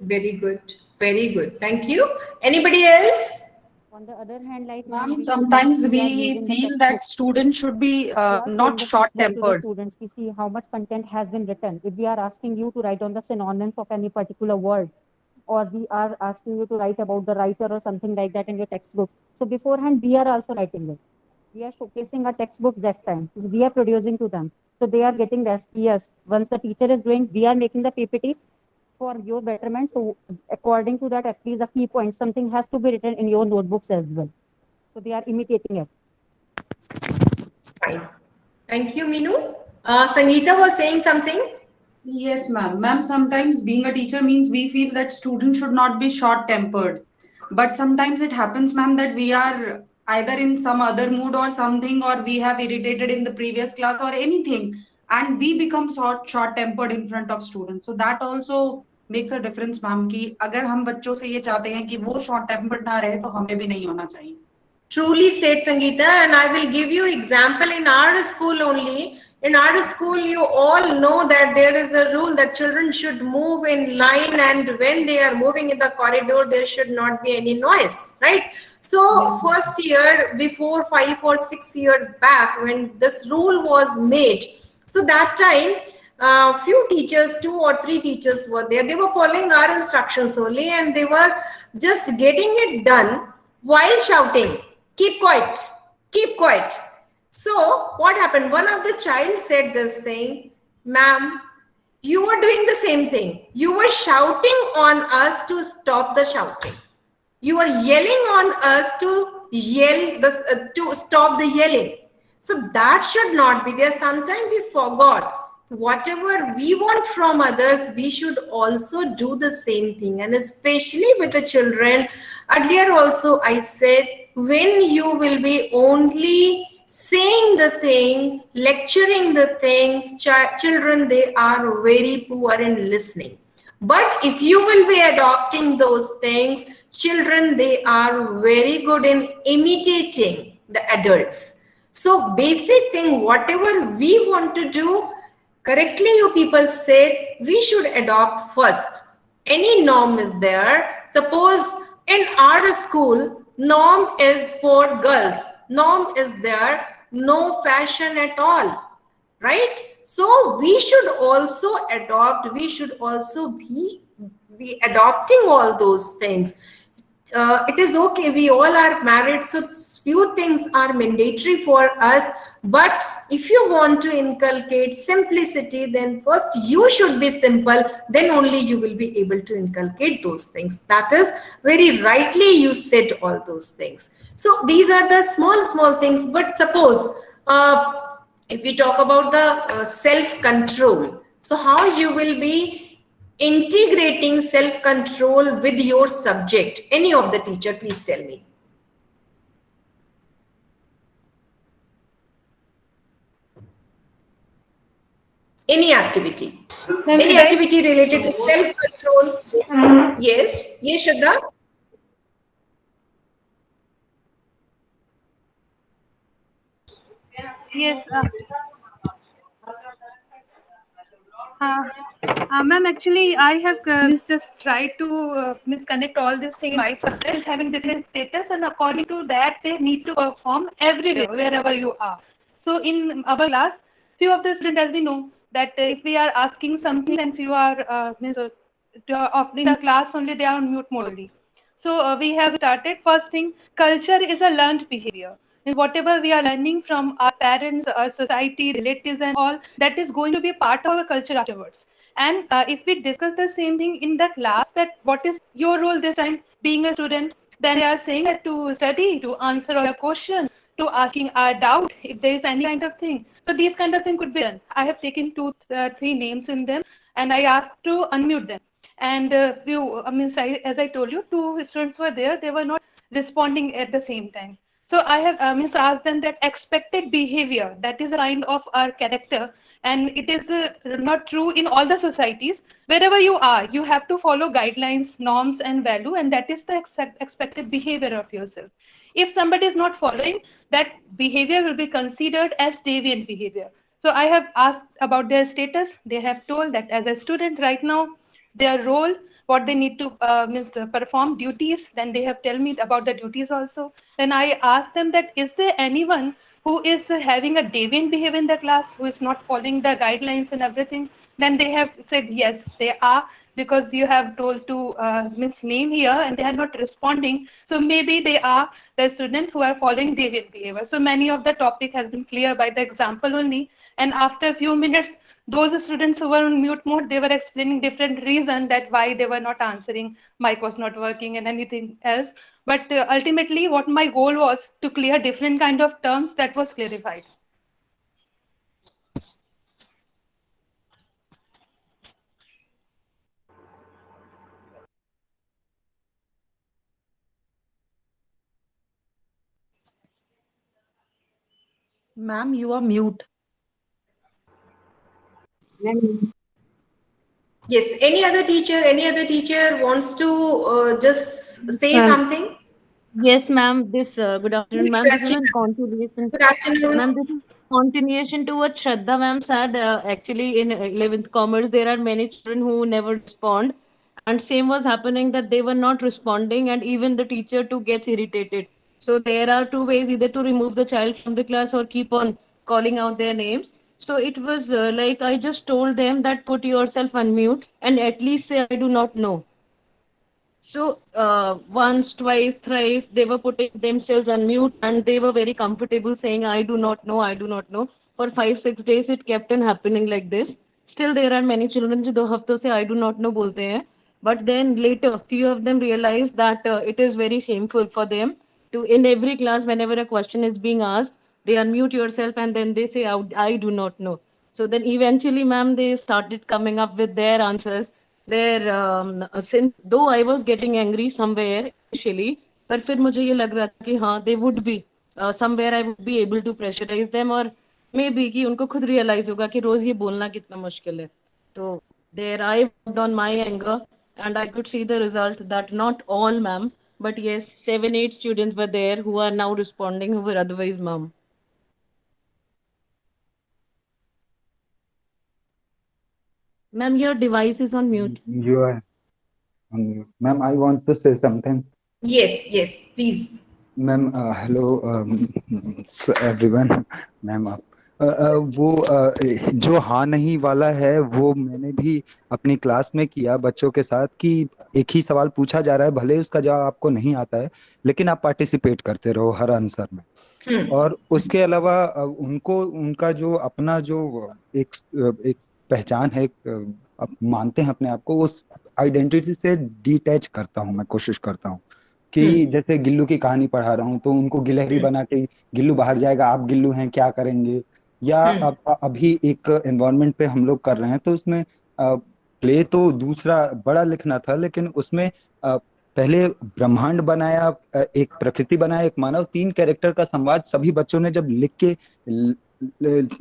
Very good. Very good. Thank you. Anybody else? On the other hand, like Ma'am, sometimes we feel that students should be not short-tempered. Students, we see how much content has been written. If we are asking you to write on the synonyms of any particular word, or we are asking you to write about the writer or something like that in your textbook. So beforehand, we are also writing it. We are showcasing our textbooks that time. We are producing to them. So they are getting this. Yes, once the teacher is doing, we are making the PPT for your betterment. So according to that, at least a key point, something has to be written in your notebooks as well. So they are imitating it. Fine. Thank you, Minu. Sangeeta was saying something. Yes, ma'am. Ma'am, sometimes being a teacher means we feel that students should not be short-tempered. But sometimes it happens, ma'am, that we are either in some other mood or something, or we have irritated in the previous class or anything, and we become short-tempered in front of students. So that also makes a difference, ma'am, कि अगर हम बच्चों से ये चाहते हैं कि वो short-tempered ना रहे, तो हमें भी नहीं होना चाहिए. Truly said, Sangeeta, and I will give you example in our school only. In our school, you all know that there is a rule that children should move in line, and when they are moving in the corridor, there should not be any noise, right? So first year, before 5 or 6 years back, when this rule was made, so that time, few teachers, 2 or 3 teachers were there. They were following our instructions only, and they were just getting it done while shouting, keep quiet, keep quiet. So what happened? One of the child said this, saying, ma'am, you were doing the same thing. You were shouting on us to stop the shouting. You were yelling on us to yell to stop the yelling. So that should not be there. Sometimes we forgot. Whatever we want from others, we should also do the same thing. And especially with the children, earlier also I said, when you will be only saying the thing, lecturing the things, children, they are very poor in listening. But if you will be adopting those things, children, they are very good in imitating the adults. So basic thing, whatever we want to do, correctly you people said, we should adopt first. Any norm is there. Suppose in our school, norm is for girls. Norm is there, no fashion at all, right? So we should also adopt, we should also be adopting all those things. It is okay, we all are married, so few things are mandatory for us. But if you want to inculcate simplicity, then first you should be simple, then only you will be able to inculcate those things. That is very rightly you said all those things. So these are the small things. But suppose if we talk about the self-control, so how you will be integrating self-control with your subject? Any of the teacher, please tell me. Any activity. Any activity related to self-control. Yes. Yes, Shraddha. Yes. Ma'am, actually, I have just tried to connect all these things. My subjects having different status, and according to that, they need to perform everywhere, wherever you are. So, in our class, few of the students, as we know, that if we are asking something, and few are in the class only, they are on mute mode only. So we have started. First thing, culture is a learned behavior. Means whatever we are learning from our parents, our society, relatives, and all, that is going to be a part of our culture afterwards. And if we discuss the same thing in the class, that what is your role this time, being a student, then they are saying that to study, to answer all the questions, to asking a doubt if there is any kind of thing. So these kind of thing could be done. I have taken 3 names in them, and I asked to unmute them. And as I told you, 2 students were there. They were not responding at the same time. So I have asked them that expected behavior, that is a kind of our character, and it is not true in all the societies. Wherever you are, you have to follow guidelines, norms, and value, and that is the expected behavior of yourself. If somebody is not following, that behavior will be considered as deviant behavior. So I have asked about their status. They have told that as a student right now, their role, what they need to perform duties. Then they have tell me about the duties also. Then I asked them that is there anyone who is having a deviant behavior in the class, who is not following the guidelines and everything? Then they have said yes, they are, because you have told to miss name here and they are not responding. So maybe they are the students who are following deviant behavior. So many of the topic has been clear by the example only. And after a few minutes, those students who were on mute mode, they were explaining different reason that why they were not answering, mic was not working and anything else. But ultimately, what my goal was to clear different kind of terms, that was clarified. Ma'am, you are mute. Yes, any other teacher wants to just say Ma'am, something? yes, ma'am. Good afternoon, Please, ma'am. This is a Rashida. continuation. Good afternoon. Ma'am, this is continuation to what Shraddha ma'am said. Actually, in 11th Commerce, there are many children who never respond, and same was happening that they were not responding, and even the teacher too gets irritated. So there are two ways: either to remove the child from the class or keep on calling out their names. So it was like I just told them that put yourself on mute and at least say I do not know. So once, twice, thrice, they were putting themselves on mute and they were very comfortable saying, I do not know, I do not know. For 5, 6 days, it kept on happening like this. Still, there are many children who have to say, I do not know, bolte hain. But then later, few of them realized that it is very shameful for them to, in every class, whenever a question is being asked, they unmute yourself and then they say, I do not know. So then eventually, ma'am, they started coming up with their answers there since though I was getting angry somewhere initially, पर फिर मुझे ये लग रहा था कि हाँ they would be somewhere I would be able to pressurize them और maybe कि उनको खुद realize होगा कि रोज ये बोलना कितना मुश्किल है. तो there I worked on my anger and I could see the result that not all ma'am but yes 7, 8 students were there who are now responding who were otherwise ma'am. Ma'am, your device is on mute. You are on mute. Ma'am, I want to say something. Yes, yes, please. Ma'am, hello, everyone. Ma'am, वो जो हाँ नहीं वाला है वो मैंने भी अपनी क्लास में किया बच्चों के साथ कि एक ही सवाल पूछा जा रहा है, भले उसका जवाब आपको नहीं आता है, लेकिन आप पार्टिसिपेट करते रहो हर आंसर में. और उसके अलावा उनको उनका जो अपना जो एक पहचान है, मानते हैं अपने आप को, उस आइडेंटिटी से डिटैच करता हूँ. मैं कोशिश करता हूँ कि जैसे गिल्लू की कहानी पढ़ा रहा हूँ तो उनको गिलहरी बना के गिल्लू बाहर जाएगा, आप गिल्लू हैं क्या करेंगे. या अभी एक एनवायरनमेंट पे हम लोग कर रहे हैं तो उसमें प्ले तो दूसरा बड़ा लिखना था, लेकिन उसमें पहले ब्रह्मांड बनाया, एक प्रकृति बनाया, एक मानव, 3 कैरेक्टर का संवाद सभी बच्चों ने जब लिख के,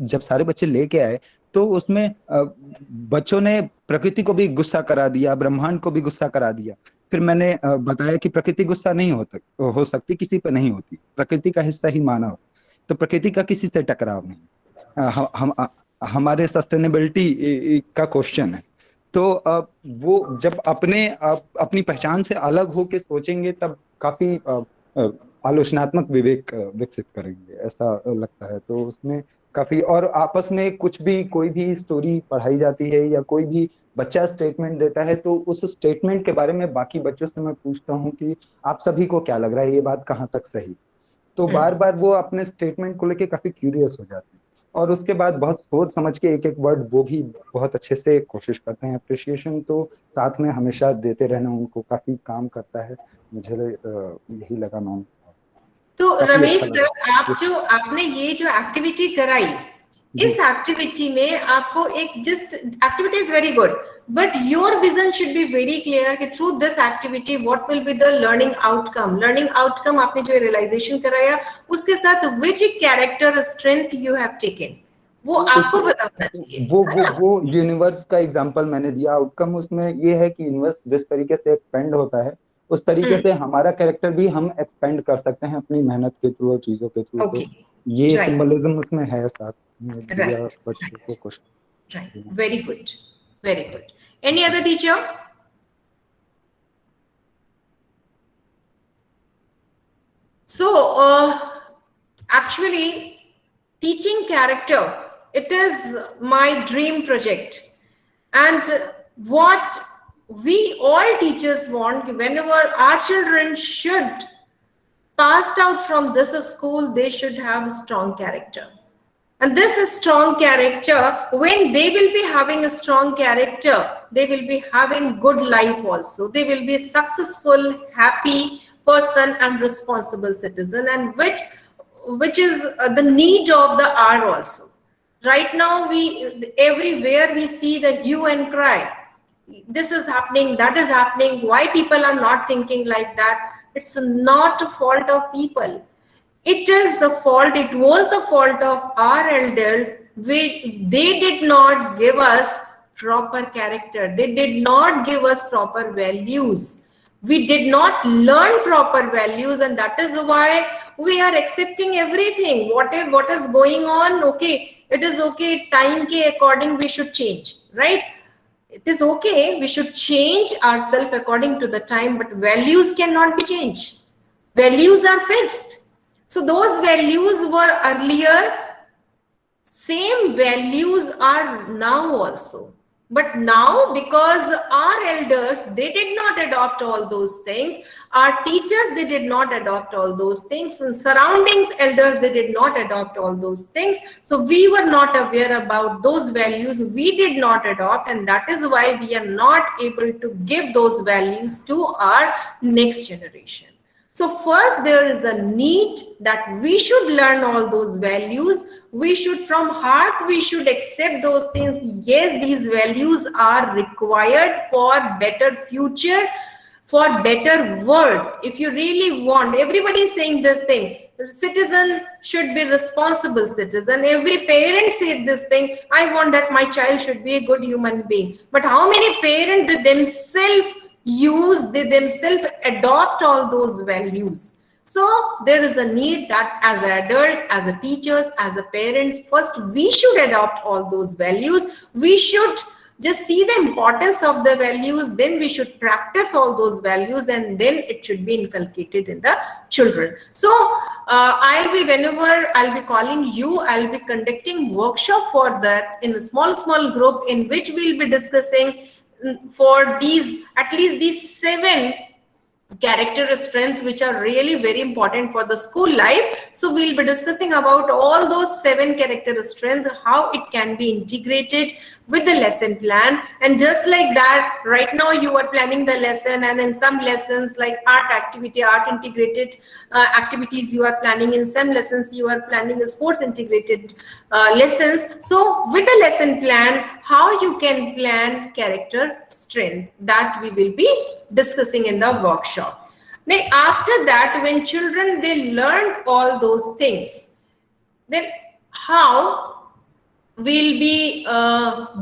जब सारे बच्चे लेके आए तो उसमें बच्चों ने प्रकृति को भी गुस्सा करा दिया, ब्रह्मांड को भी गुस्सा करा दिया. फिर मैंने बताया कि प्रकृति गुस्सा नहीं हो सकती, किसी पे नहीं होती, प्रकृति का हिस्सा ही मानव, तो प्रकृति का किसी से टकराव नहीं. हम हमारे सस्टेनेबिलिटी का क्वेश्चन है. तो वो जब अपनी पहचान से अलग होके सोचेंगे तब काफी आलोचनात्मक विवेक विकसित करेंगे, ऐसा लगता है. तो उसमें काफी, और आपस में कुछ भी कोई भी स्टोरी पढ़ाई जाती है या कोई भी बच्चा स्टेटमेंट देता है तो उस स्टेटमेंट के बारे में बाकी बच्चों से मैं पूछता हूँ कि आप सभी को क्या लग रहा है, ये बात कहाँ तक सही. तो बार बार वो अपने स्टेटमेंट को लेके काफी क्यूरियस हो जाते हैं और उसके बाद बहुत सोच समझ के एक एक वर्ड वो भी बहुत अच्छे से कोशिश करते हैं. अप्रिशिएशन तो साथ में हमेशा देते रहना उनको काफी काम करता है. मुझे यही लगा मैम. तो रमेश सर, आपने ये जो एक्टिविटी कराई, इस एक्टिविटी में आपको एक just activity is very good, but your vision should be very clear कि through this activity what will be the learning outcome आपने जो रियलाइजेशन कराया, उसके साथ which character strength you have taken, वो आपको बताना चाहिए, है ना? वो यूनिवर्स का एग्जांपल मैंने दिया। आउटकम उसमें ये है कि यूनिवर्स जिस तरीके से एक्सपेंड होता है उस तरीके से हमारा कैरेक्टर भी हम एक्सपेंड कर सकते हैं अपनी मेहनत के थ्रू और चीजों के थ्रू। तो ओके, ये राइट, सिंबलिज्म उसमें है साथ में दिया राइट, बच्चों को कुछ। Right, very good, very good. Any other teacher? So, actually, teaching character, it is my dream project. And what we all teachers want, whenever our children should passed out from this school, they should have a strong character. And this is strong character, when they will be having a strong character, they will be having good life also. They will be a successful, happy person and responsible citizen, and which is the need of the hour also. Right now, we everywhere we see the hue and cry. This is happening, that is happening. Why people are not thinking like that? It's not a fault of people. It is the fault, it was the fault of our elders. They did not give us proper character. They did not give us proper values. We did not learn proper values, and that is why we are accepting everything. What is going on? Okay, it is okay. Time ke according we should change, right? It is okay. We should change ourselves according to the time, but values cannot be changed. Values are fixed. So those values were earlier, same values are now also. But now, because our elders, they did not adopt all those things. Our teachers, they did not adopt all those things. And surroundings elders, they did not adopt all those things. So we were not aware about those values. We did not adopt, and that is why we are not able to give those values to our next generation. So first, there is a need that we should learn all those values. We should, from heart, we should accept those things. Yes, these values are required for better future, for better world. If you really want, everybody is saying this thing. Citizen should be responsible citizen. Every parent said this thing. I want that my child should be a good human being. But how many parents they themselves they themselves adopt all those values? So there is a need that as an adult, as a teachers, as a parents, first we should adopt all those values. We should just see the importance of the values, then we should practice all those values, and then it should be inculcated in the children. So whenever I'll be calling you, I'll be conducting workshop for that in a small group, in which we'll be discussing for these, at least these 7 character strength, which are really very important for the school life. So we'll be discussing about all those 7 character strength, how it can be integrated with the lesson plan. And just like that, right now you are planning the lesson, and in some lessons like art activity, art integrated activities you are planning. In some lessons you are planning a sports integrated lessons. So with the lesson plan, how you can plan character strength, that we will be discussing in the workshop. Now after that, when children they learned all those things, then how we'll be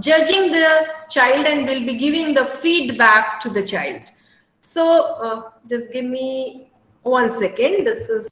judging the child, and will be giving the feedback to the child. So just give me 1 second. This is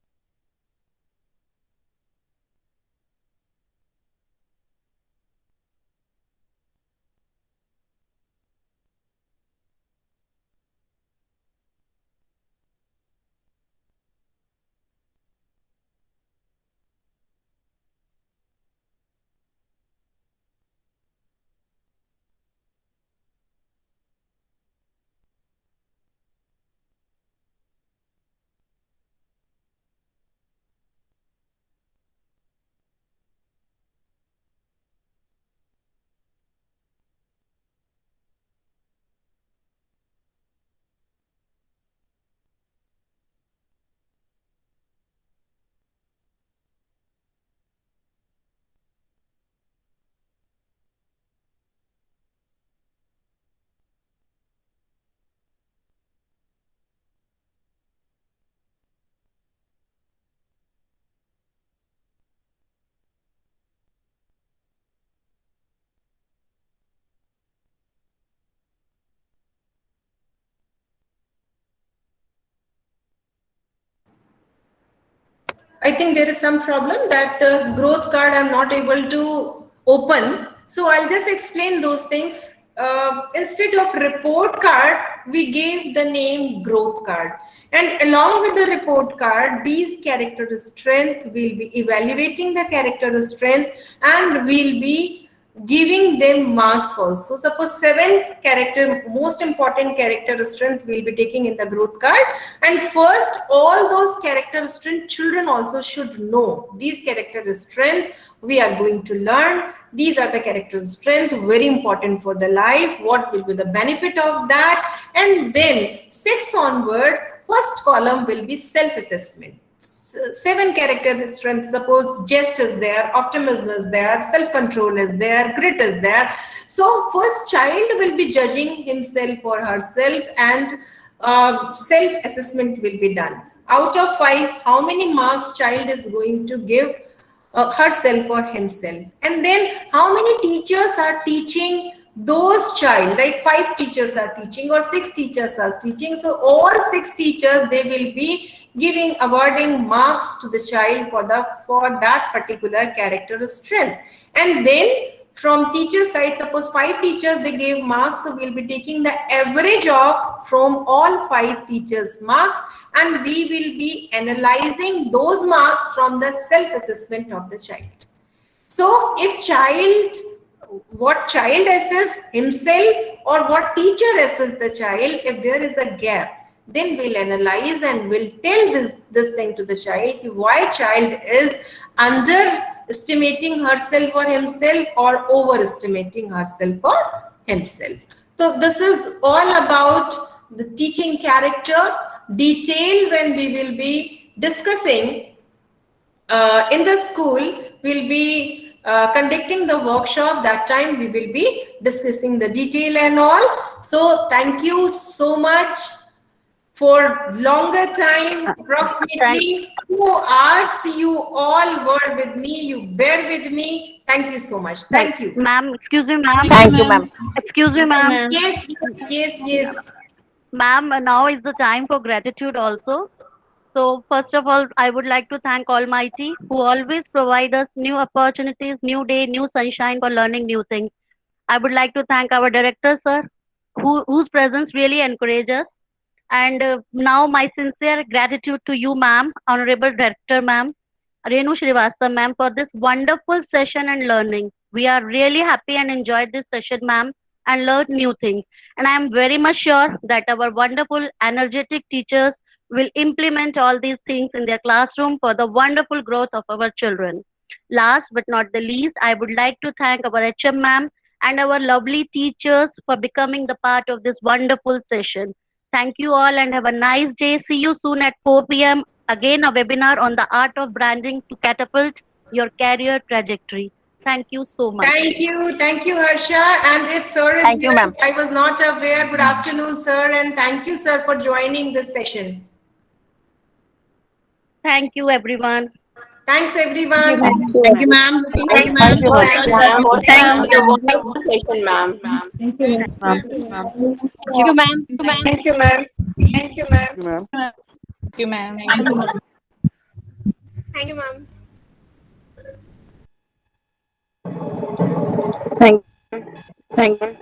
I think there is some problem that growth card I'm not able to open. So I'll just explain those things. Instead of report card, we gave the name growth card. And along with the report card, these character strength will be evaluating the character strength and will be giving them marks also. Suppose 7 character, most important character strength will be taking in the growth card, and first all those character strength children also should know these character strength we are going to learn. These are the character strength, very important for the life. What will be the benefit of that? And then 6 onwards, first column will be self-assessment. 7 character strengths, suppose jest is there, optimism is there, self-control is there, grit is there. So first child will be judging himself or herself, and self-assessment will be done. Out of 5, how many marks child is going to give herself or himself? And then how many teachers are teaching those child, like 5 teachers are teaching or 6 teachers are teaching. So all 6 teachers, they will be giving, awarding marks to the child for that particular character strength. And then from teacher side, suppose 5 teachers they gave marks, so we'll be taking the average of from all 5 teachers marks, and we will be analyzing those marks from the self-assessment of the child. So if what child assess himself or what teacher assess the child, if there is a gap, then we'll analyze and we'll tell this thing to the child, why child is underestimating herself or himself or overestimating herself or himself. So this is all about the teaching character. Detail when we will be discussing in the school, we'll be conducting the workshop. That time we will be discussing the detail and all. So thank you so much for longer time, approximately 2 hours. You all were with me, you bear with me. Thank you so much. Thank you. Ma'am, excuse me, ma'am. Thank you, ma'am. Excuse me, ma'am. Yes. Ma'am, now is the time for gratitude also. So first of all, I would like to thank Almighty who always provide us new opportunities, new day, new sunshine for learning new things. I would like to thank our director, sir, whose presence really encourages us. And now my sincere gratitude to you, ma'am, Honorable Director, ma'am, Renu Srivastava, ma'am, for this wonderful session and learning. We are really happy and enjoyed this session, ma'am, and learned new things. And I am very much sure that our wonderful, energetic teachers will implement all these things in their classroom for the wonderful growth of our children. Last but not the least, I would like to thank our HM ma'am and our lovely teachers for becoming the part of this wonderful session. Thank you all and have a nice day. See you soon at 4 p.m. Again, a webinar on the art of branding to catapult your career trajectory. Thank you so much. Thank you, Harsha. And if sir is Thank you, there, ma'am. I was not aware. Good afternoon, sir, and thank you, sir, for joining this session. Thank you, everyone. Thanks, everyone. Thank you, ma'am. Thank you, ma'am. Thank you. Wonderful session, ma'am. Thank you, ma'am. Thank you, ma'am. Thank you, ma'am. Thank you, ma'am. Thank you, ma'am. Thank you, ma'am. Thank you.